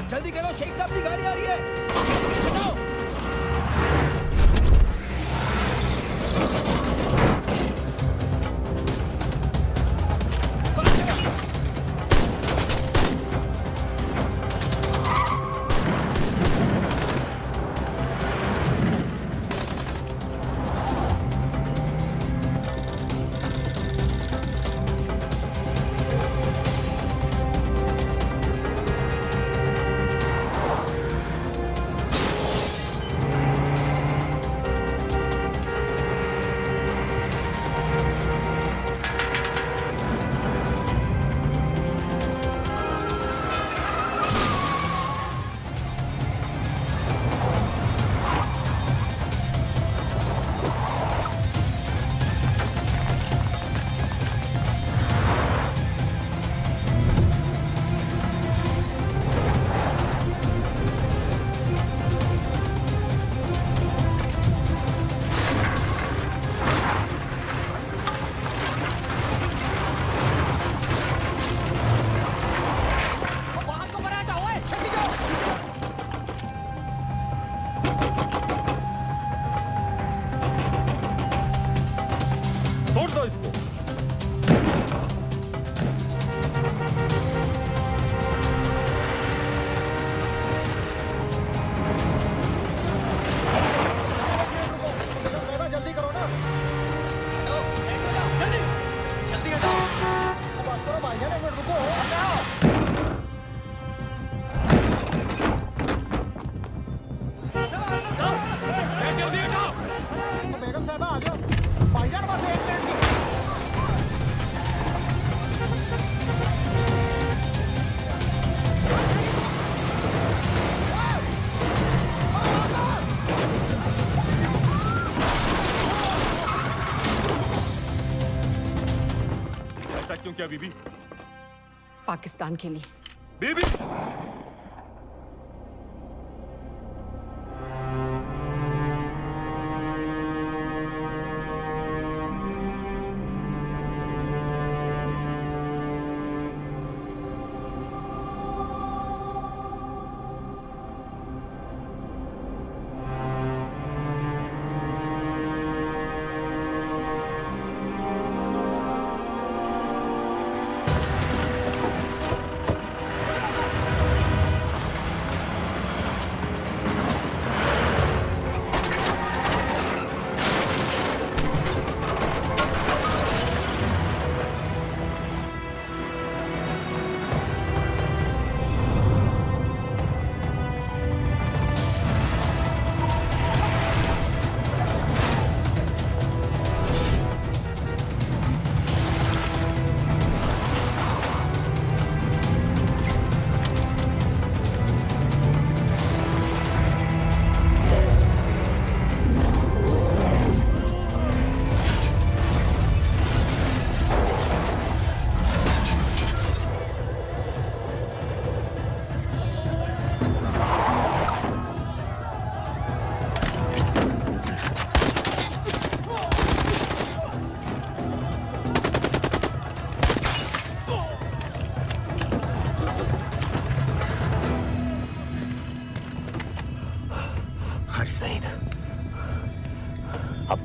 जल्दी करो, शेख साहब की गाड़ी आ रही है। क्या बीबी? पाकिस्तान के लिए। बीबी!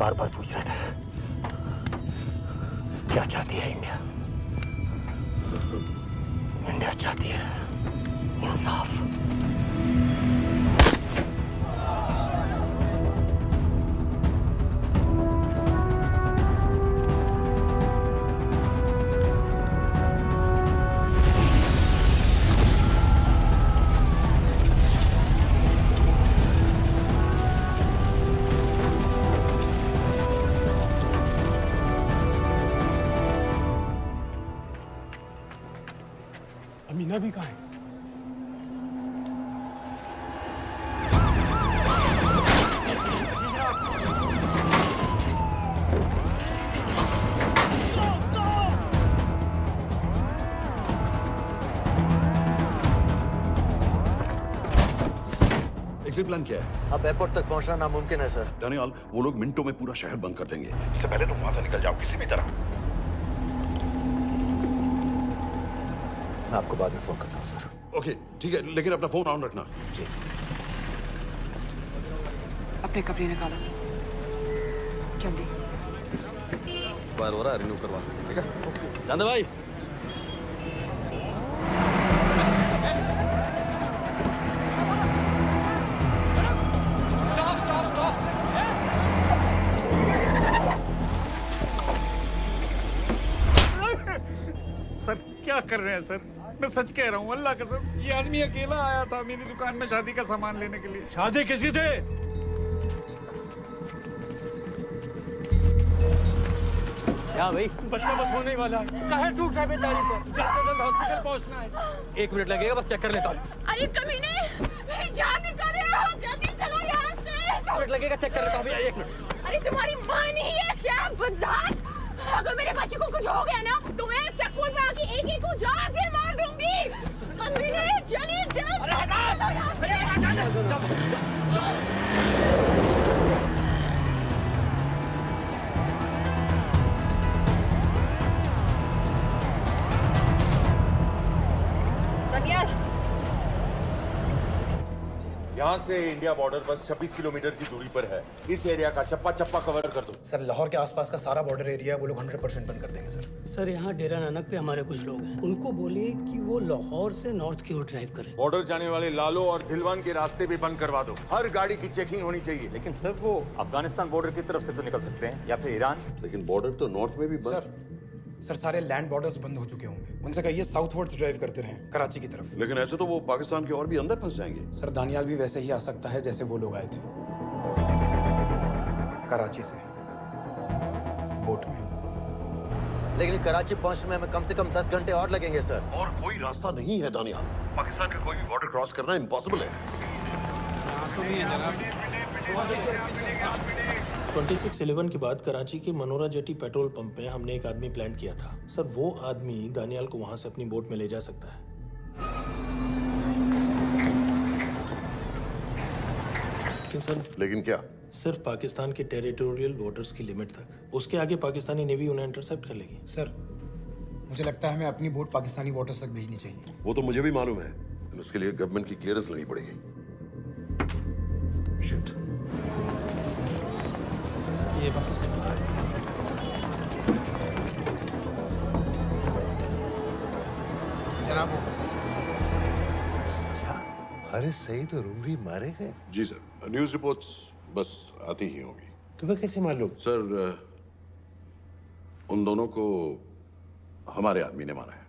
बार बार पूछ रहे थे क्या चाहती है इंडिया। इंडिया चाहती है इंसाफ। अमीना भी कहाँ है? एग्जिट प्लान क्या है? अब एयरपोर्ट तक पहुंचना नामुमकिन है सर। दानियाल, वो लोग मिनटों में पूरा शहर बंद कर देंगे। इससे पहले तुम वहां से निकल जाओ किसी भी तरह। मैं आपको बाद में फोन करता हूँ सर। ओके ठीक है, लेकिन अपना फोन ऑन रखना। जी। अपने कपड़े निकालो जल्दी। एक्सपायर हो रहा है, रिन्यू करवा लो। ठीक है जान दे भाई। सर क्या कर रहे हैं सर? मैं सच कह रहा हूँ, अल्लाह कसम, ये आदमी अकेला आया था मेरी दुकान में शादी का सामान लेने के लिए। शादी किसकी थे? क्या भाई? बच्चा बस होने वाला है। काहे टूट रहा है बेचारी पर? जल्द से जल्द हॉस्पिटल पहुंचना है। 1 मिनट लगेगा, बस चेक कर लेता हूँ। अरे कमीने, मेरी जान निकाल रहे हो, जल्दी चलो यहाँ से। 1 मिनट लगेगा, चेक कर लेता हूँ भैया। 1 मिनट। अरे तुम्हारी माँ नहीं है क्या बदजात? अगर मेरे बच्चे को कुछ हो गया ना तो मैं चक्कू में आके एक को जान से मार दूंगी। कमीने चलिए जल्द। दानियाल, यहाँ से इंडिया बॉर्डर बस 26 किलोमीटर की दूरी पर है। इस एरिया का चप्पा चप्पा कवर कर दो। सर लाहौर के आसपास का सारा बॉर्डर एरिया वो लोग 100% बंद कर देंगे सर। सर यहाँ डेरा नानक पे हमारे कुछ लोग हैं, उनको बोलिए कि वो लाहौर से नॉर्थ की ओर ड्राइव करें। बॉर्डर जाने वाले लालो और दिलवान के रास्ते भी बंद करवा दो। हर गाड़ी की चेकिंग होनी चाहिए। लेकिन सर वो अफगानिस्तान बॉर्डर की तरफ से तो निकल सकते हैं, या फिर ईरान। लेकिन बॉर्डर तो नॉर्थ में भी बंद। सर सारे लैंड बॉर्डर्स बंद हो चुके होंगे। उनसे कहिए साउथवर्ड्स ड्राइव करते रहें, कराची की तरफ। लेकिन ऐसे तो वो पाकिस्तान के और भी अंदर फंस जाएंगे। सर दानियाल भी वैसे ही आ सकता है जैसे वो लोग आए थे, कराची से बोट में। लेकिन कराची पहुंचने में हमें कम से कम 10 घंटे और लगेंगे सर। और कोई रास्ता नहीं है दानियाल, पाकिस्तान का कोई भी बॉर्डर क्रॉस करना इम्पॉसिबल है। तो नहीं है जनाब। 26/11 के बाद कराची के मनोरा जेटी पेट्रोल पंप में हमने एक आदमी प्लान किया था। सर, वो आदमी दानियाल को वहां से अपनी बोट में ले जा सकता है। लेकिन क्या? सिर्फ पाकिस्तान के टेरिटोरियल बॉर्डर्स की लिमिट तक। उसके आगे पाकिस्तानी नेवी उन्हें इंटरसेप्ट कर लेगी। सर, मुझे लगता है हमें अपनी बोट पाकिस्तानी वाटर्स तक भेजनी चाहिए। वो तो मुझे भी मालूम है, लेकिन उसके लिए गवर्नमेंट की क्लियरेंस लेनी पड़ेगी। शिट। ये बस जनाब। हारिस सईद और उमवी मारे गए? जी सर, न्यूज़ रिपोर्ट्स बस आती ही होंगी। तुम्हें कैसे मालूम? सर, उन दोनों को हमारे आदमी ने मारा है।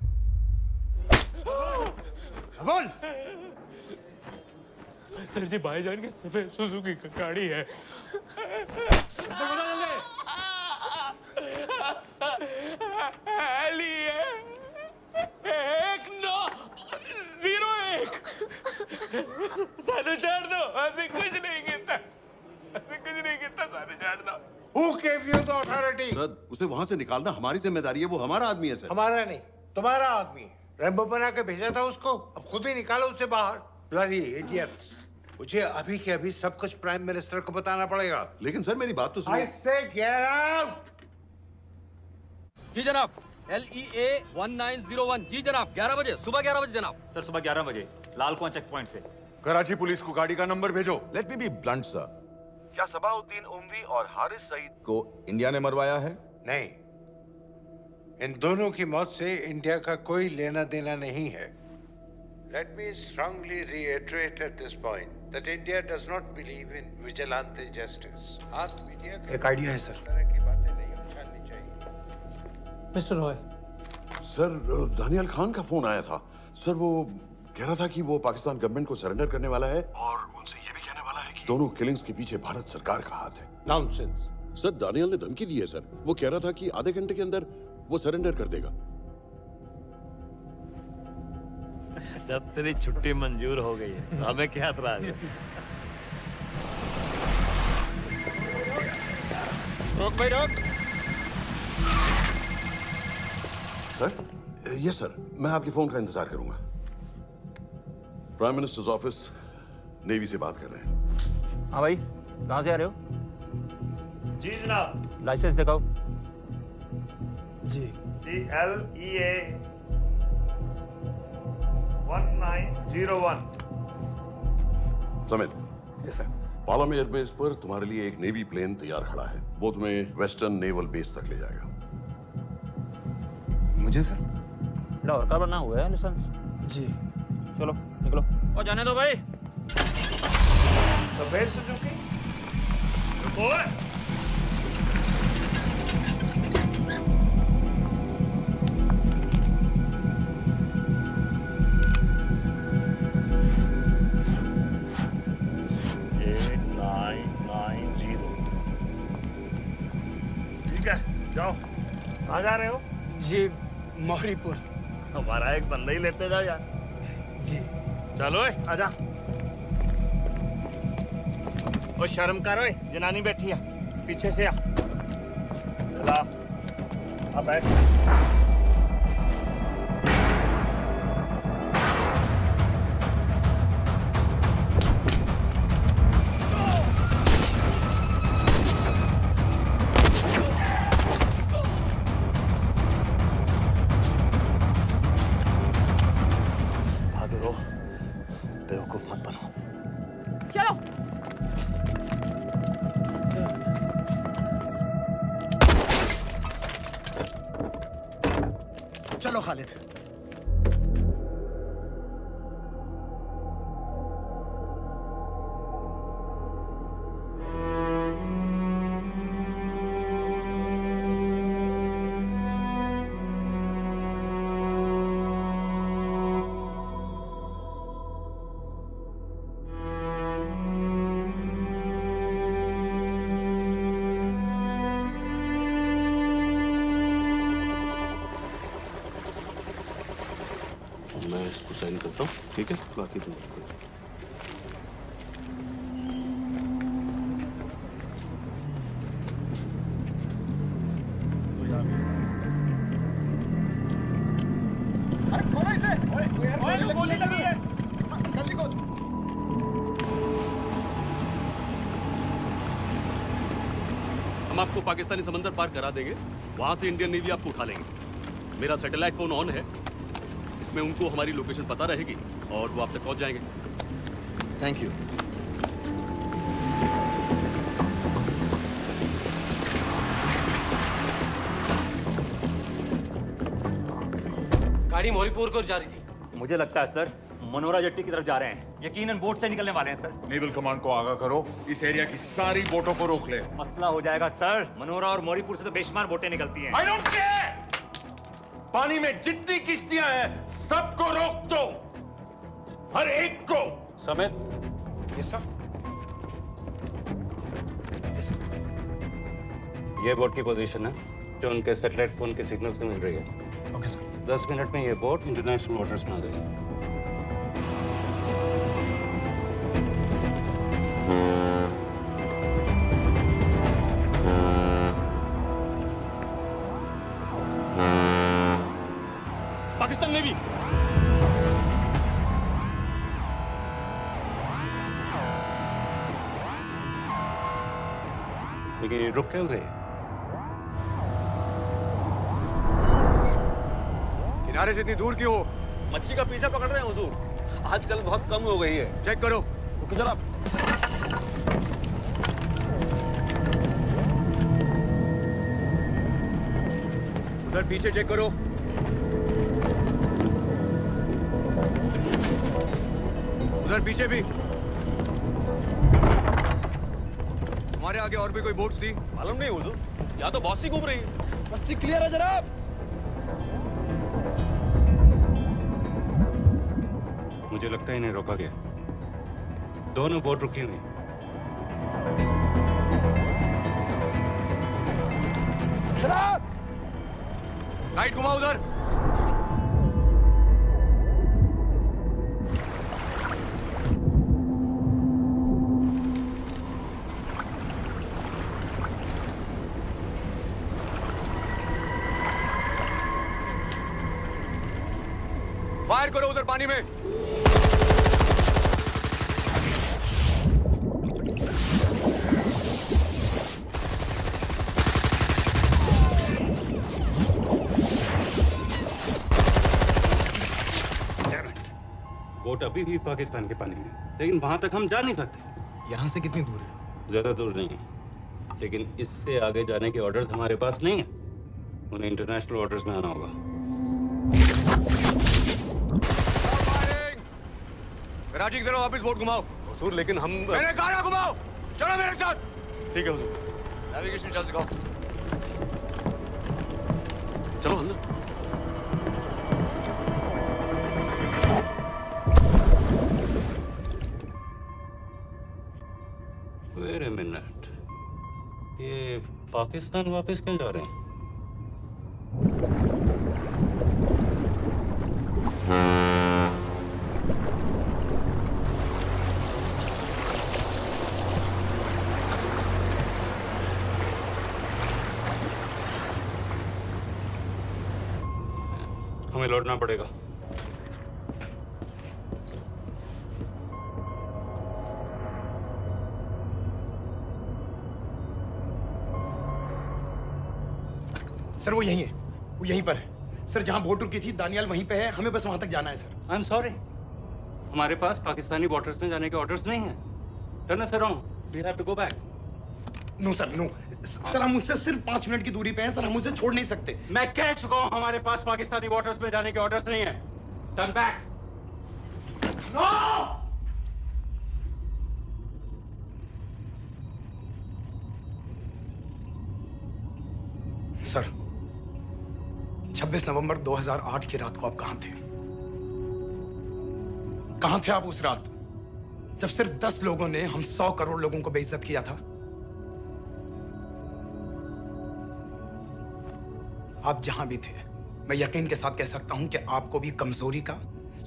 बोल। सर जी, भाईजान की सफेद सुजुकी की गाड़ी है। सारे छाड़ दो, ऐसे कुछ नहीं कहता, ऐसे कुछ नहीं कहता, सारे छाड़ दो। Who gave you the authority? Sir, उसे वहां से निकालना हमारी जिम्मेदारी है, वो हमारा आदमी है सर। हमारा नहीं, तुम्हारा आदमी है। रैम्बो बना के भेजा था उसको, अब खुद ही निकालो उसे बाहर। Bloody idiots! मुझे अभी के अभी सब कुछ प्राइम मिनिस्टर को बताना पड़ेगा। लेकिन सर, मेरी बात तो सुनो। I say get out! जी जनाब, LEA 1901। जी जनाब, 11 बजे, सुबह 11 बजे जनाब। सर, सुबह 11 बजे लालकुआं चेक पॉइंट से। कराची पुलिस को गाड़ी का नंबर भेजो। Let me be blunt sir, क्या सबाउद्दीन उमवी और हारिस सईद को इंडिया ने मरवाया है? नहीं, इन दोनों की मौत से इंडिया का कोई लेना देना नहीं है। Let me strongly reiterate at this point that India does not believe in vigilante justice. आप मीडिया एक आइडिया है सर। की बातें नहीं उछालनी चाहिए। मिस्टर रॉय। सर, दानियाल खान का फोन आया था। सर, वो कह रहा था कि वो पाकिस्तान गवर्नमेंट को सरेंडर करने वाला है और उनसे ये भी कहने वाला है कि दोनों किलिंग्स के पीछे भारत सरकार का हाथ है। Nonsense. सर, दानियाल ने धमकी दी है सर। वो कह रहा था कि आधे घंटे के अंदर वो सरेंडर कर देगा। जब तेरी छुट्टी मंजूर हो गई है तो हमें क्या एतराज है? रोक भाई रोक। सर, यस सर, मैं आपके फोन का इंतजार करूंगा। प्राइम मिनिस्टर्स ऑफिस नेवी से बात कर रहे हैं। हाँ भाई, कहाँ से आ रहे हो? जी जनाब। लाइसेंस दिखाओ। जी। LEA 1901। समित। Yes sir. पालम एयरबेस पर तुम्हारे लिए एक नेवी प्लेन तैयार खड़ा है। वो तुम्हें वेस्टर्न नेवल बेस तक ले जाएगा। मुझे सर? लाहौर का बना हुआ है लाइसेंस। जी। चलो निकलो। और जाने दो भाई। सफेद सुजुकी। ठीक है, जाओ। कहाँ जा रहे हो? जी, मौरीपुर। हमारा एक बंदा ही लेते जाओ यार। जी। चलो आजा। ओ शर्म करो, जनानी बैठी है, पीछे से आ। चला, अब बैठ। चलो खालिद। मैं इसको साइन करता हूँ, ठीक है? बाकी तुम आपको पाकिस्तानी समंदर पार करा देंगे, वहां से इंडियन नेवी आपको उठा लेंगे। मेरा सैटेलाइट फोन ऑन है, इसमें उनको हमारी लोकेशन पता रहेगी और वो आप तक पहुंच जाएंगे। Thank you. गाड़ी मोरीपुर को जा रही थी। मुझे लगता है सर मनोरा जेट्टी की तरफ जा रहे हैं, यकीनन बोट से निकलने वाले हैं सर। नेवल कमांड को आगाह करो, इस एरिया की सारी बोटों को रोक ले। मसला हो जाएगा सर, मनोरा और मोरीपुर से तो बेशुमार बोटें निकलती हैं। I don't care! पानी में जितनी किश्तियां हैं सबको रोक दो, हर एक को। समेत ये सब ये बोट की पोजीशन है जो उनके सैटेलाइट फोन के सिग्नल से मिल रही है। Okay sir. 10 मिनट में ये बोट इंटरनेशनल वाटर्स में आ गई। पाकिस्तान नेवी लेकिन ये रुक क्यों गए? किनारे से इतनी दूर क्यों हो? मच्छी का पीछा पकड़ रहे हैं हुजूर, आजकल बहुत कम हो गई है। चेक करो। रुको जरा। उधर पीछे चेक करो। उधर पीछे भी। हमारे आगे और भी कोई बोट्स थी? मालूम नहीं हुजूर, यहाँ तो बहुत सी घूम रही है। बस्ती क्लियर है जनाब। मुझे लगता है इन्हें रोका गया, दोनों बोट रुकी हुई। जनाब! लाइट घुमाओ उधर। फायर करो उधर पानी में। बोट अभी भी पाकिस्तान के पानी में, लेकिन वहां तक हम जा नहीं सकते। यहाँ से कितनी दूर है? ज्यादा दूर नहीं है, लेकिन इससे आगे जाने के ऑर्डर्स हमारे पास नहीं है। उन्हें इंटरनेशनल वाटर्स में आना होगा। राजी की तरफ वापस बोट घुमाओ। हुजूर लेकिन हम मैंने कहा ना घुमाओ। चलो मेरे साथ। ठीक है हुजूर। नेविगेशन चल सिखाओ। चलो अंदर। Wait a minute. ये पाकिस्तान वापस क्यों जा रहे हैं? हमें लौटना पड़ेगा। सर वो यहीं है, वो यहीं पर है। सर जहां बोट रुकी थी दानियाल वहीं पे है, हमें बस वहां तक जाना है सर। आई एम सॉरी, हमारे पास पाकिस्तानी वाटर्स में जाने के ऑर्डर्स नहीं है। Turn us around, we have to go back. No sir no sir, हम उनसे सिर्फ 5 मिनट की दूरी पे हैं सर, हम उसे छोड़ नहीं सकते। मैं कह चुका हूं हमारे पास पाकिस्तानी वाटर्स में जाने के ऑर्डर्स नहीं है। Turn back. नो! सर 26 नवंबर 2008 की रात को आप कहां थे? कहां थे आप उस रात जब सिर्फ 10 लोगों ने हम 100 करोड़ लोगों को बेइज्जत किया था? आप जहां भी थे, मैं यकीन के साथ कह सकता हूं कि आपको भी कमजोरी का,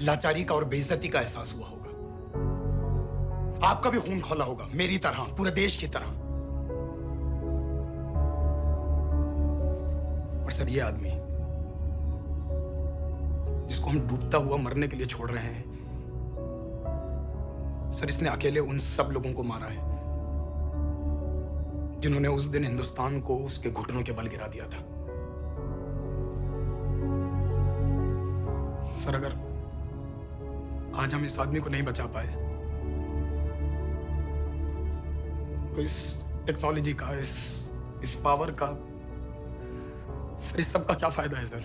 लाचारी का और बेइज्जती का एहसास हुआ होगा। आपका भी खून खौला होगा, मेरी तरह, पूरे देश की तरह। और सर ये आदमी जिसको हम डूबता हुआ मरने के लिए छोड़ रहे हैं, सर इसने अकेले उन सब लोगों को मारा है जिन्होंने उस दिन हिंदुस्तान को उसके घुटनों के बल गिरा दिया था। सर, अगर आज हम इस आदमी को नहीं बचा पाए तो इस टेक्नोलॉजी का, इस पावर का, सर इस सब का क्या फायदा है सर?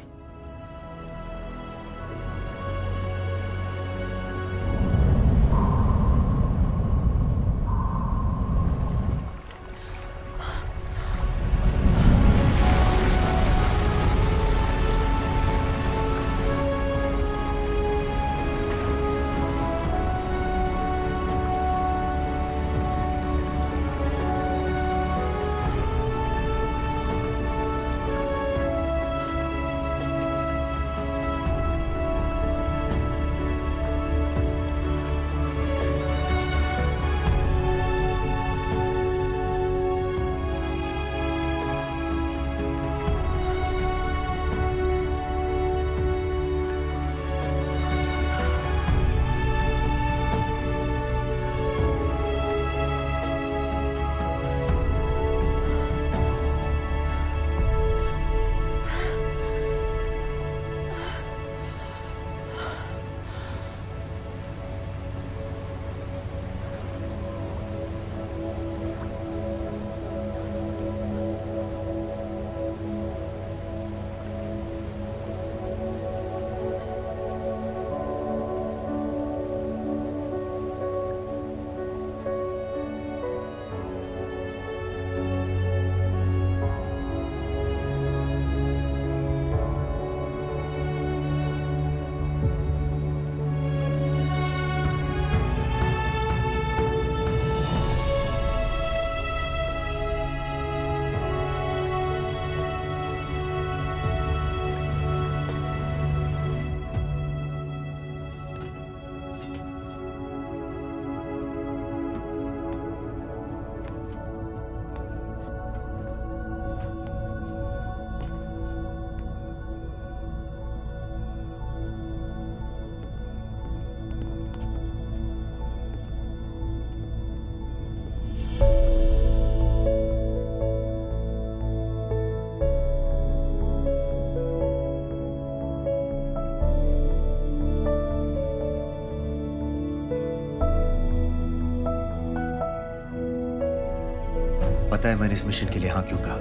पता है मैंने इस मिशन के लिए हाँ क्यों कहा?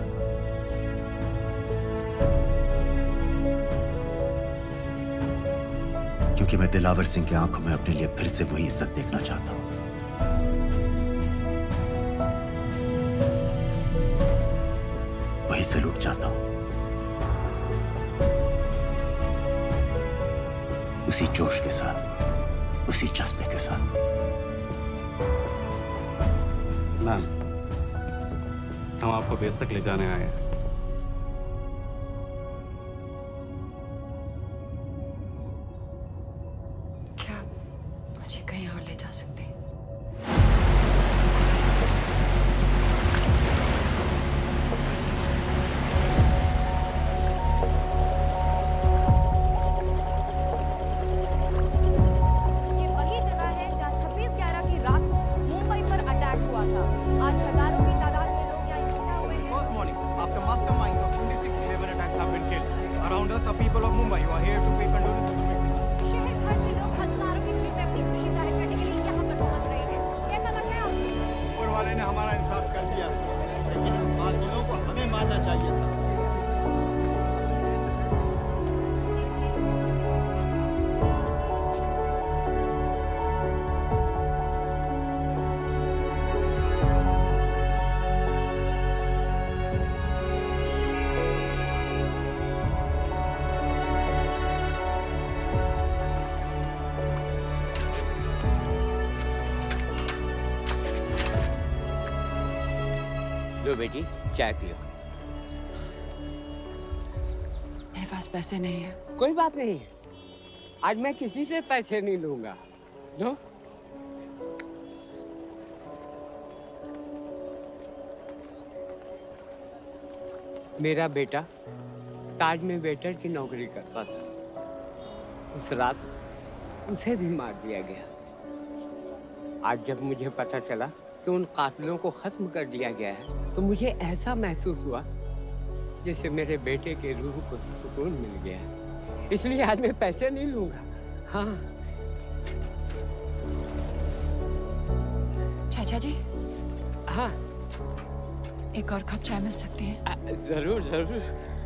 क्योंकि मैं दिलावर सिंह की आंखों में अपने लिए फिर से वही इज्जत देखना चाहता हूं। वही सैल्यूट चाहता हूं, उसी जोश के साथ, उसी जज्बे के साथ। मैम, हम आपको बेशक ले जाने आए हैं। क्या मुझे कहीं और ले जा सकते हैं? ये वही जगह है जहाँ 26/11 की रात को मुंबई पर अटैक हुआ था। आज हजारों की तादाद में लोग यहाँ इकट्ठा हुए हैं। First morning, after masterminds of 26/11 attacks have been killed, around us are people of Mumbai who are here to pay condolence to the victims. शहर भर से लोग हजारों की भीड़ में अपनी खुशी जाहिर करने के लिए यहाँ पर पहुँच रहे हैं। कैसा लग रहा है आपको? ऊपर वाले ने हमारा इंसाफ कर दिया, लेकिन उन कातिलों को हमें मारना चाहिए था। लो बेटी, चाय पियो। मेरे पास पैसे नहीं है। कोई बात नहीं, आज मैं किसी से पैसे नहीं लूंगा। लो। मेरा बेटा ताज में वेटर की नौकरी करता था। उस रात उसे भी मार दिया गया। आज जब मुझे पता चला कि उन कातिलों को खत्म कर दिया गया है तो मुझे ऐसा महसूस हुआ जैसे मेरे बेटे के रूह को सुकून मिल गया। इसलिए आज मैं पैसे नहीं लूंगा। हाँ चाचा जी। हाँ, एक और कप चाय मिल सकती है? जरूर जरूर।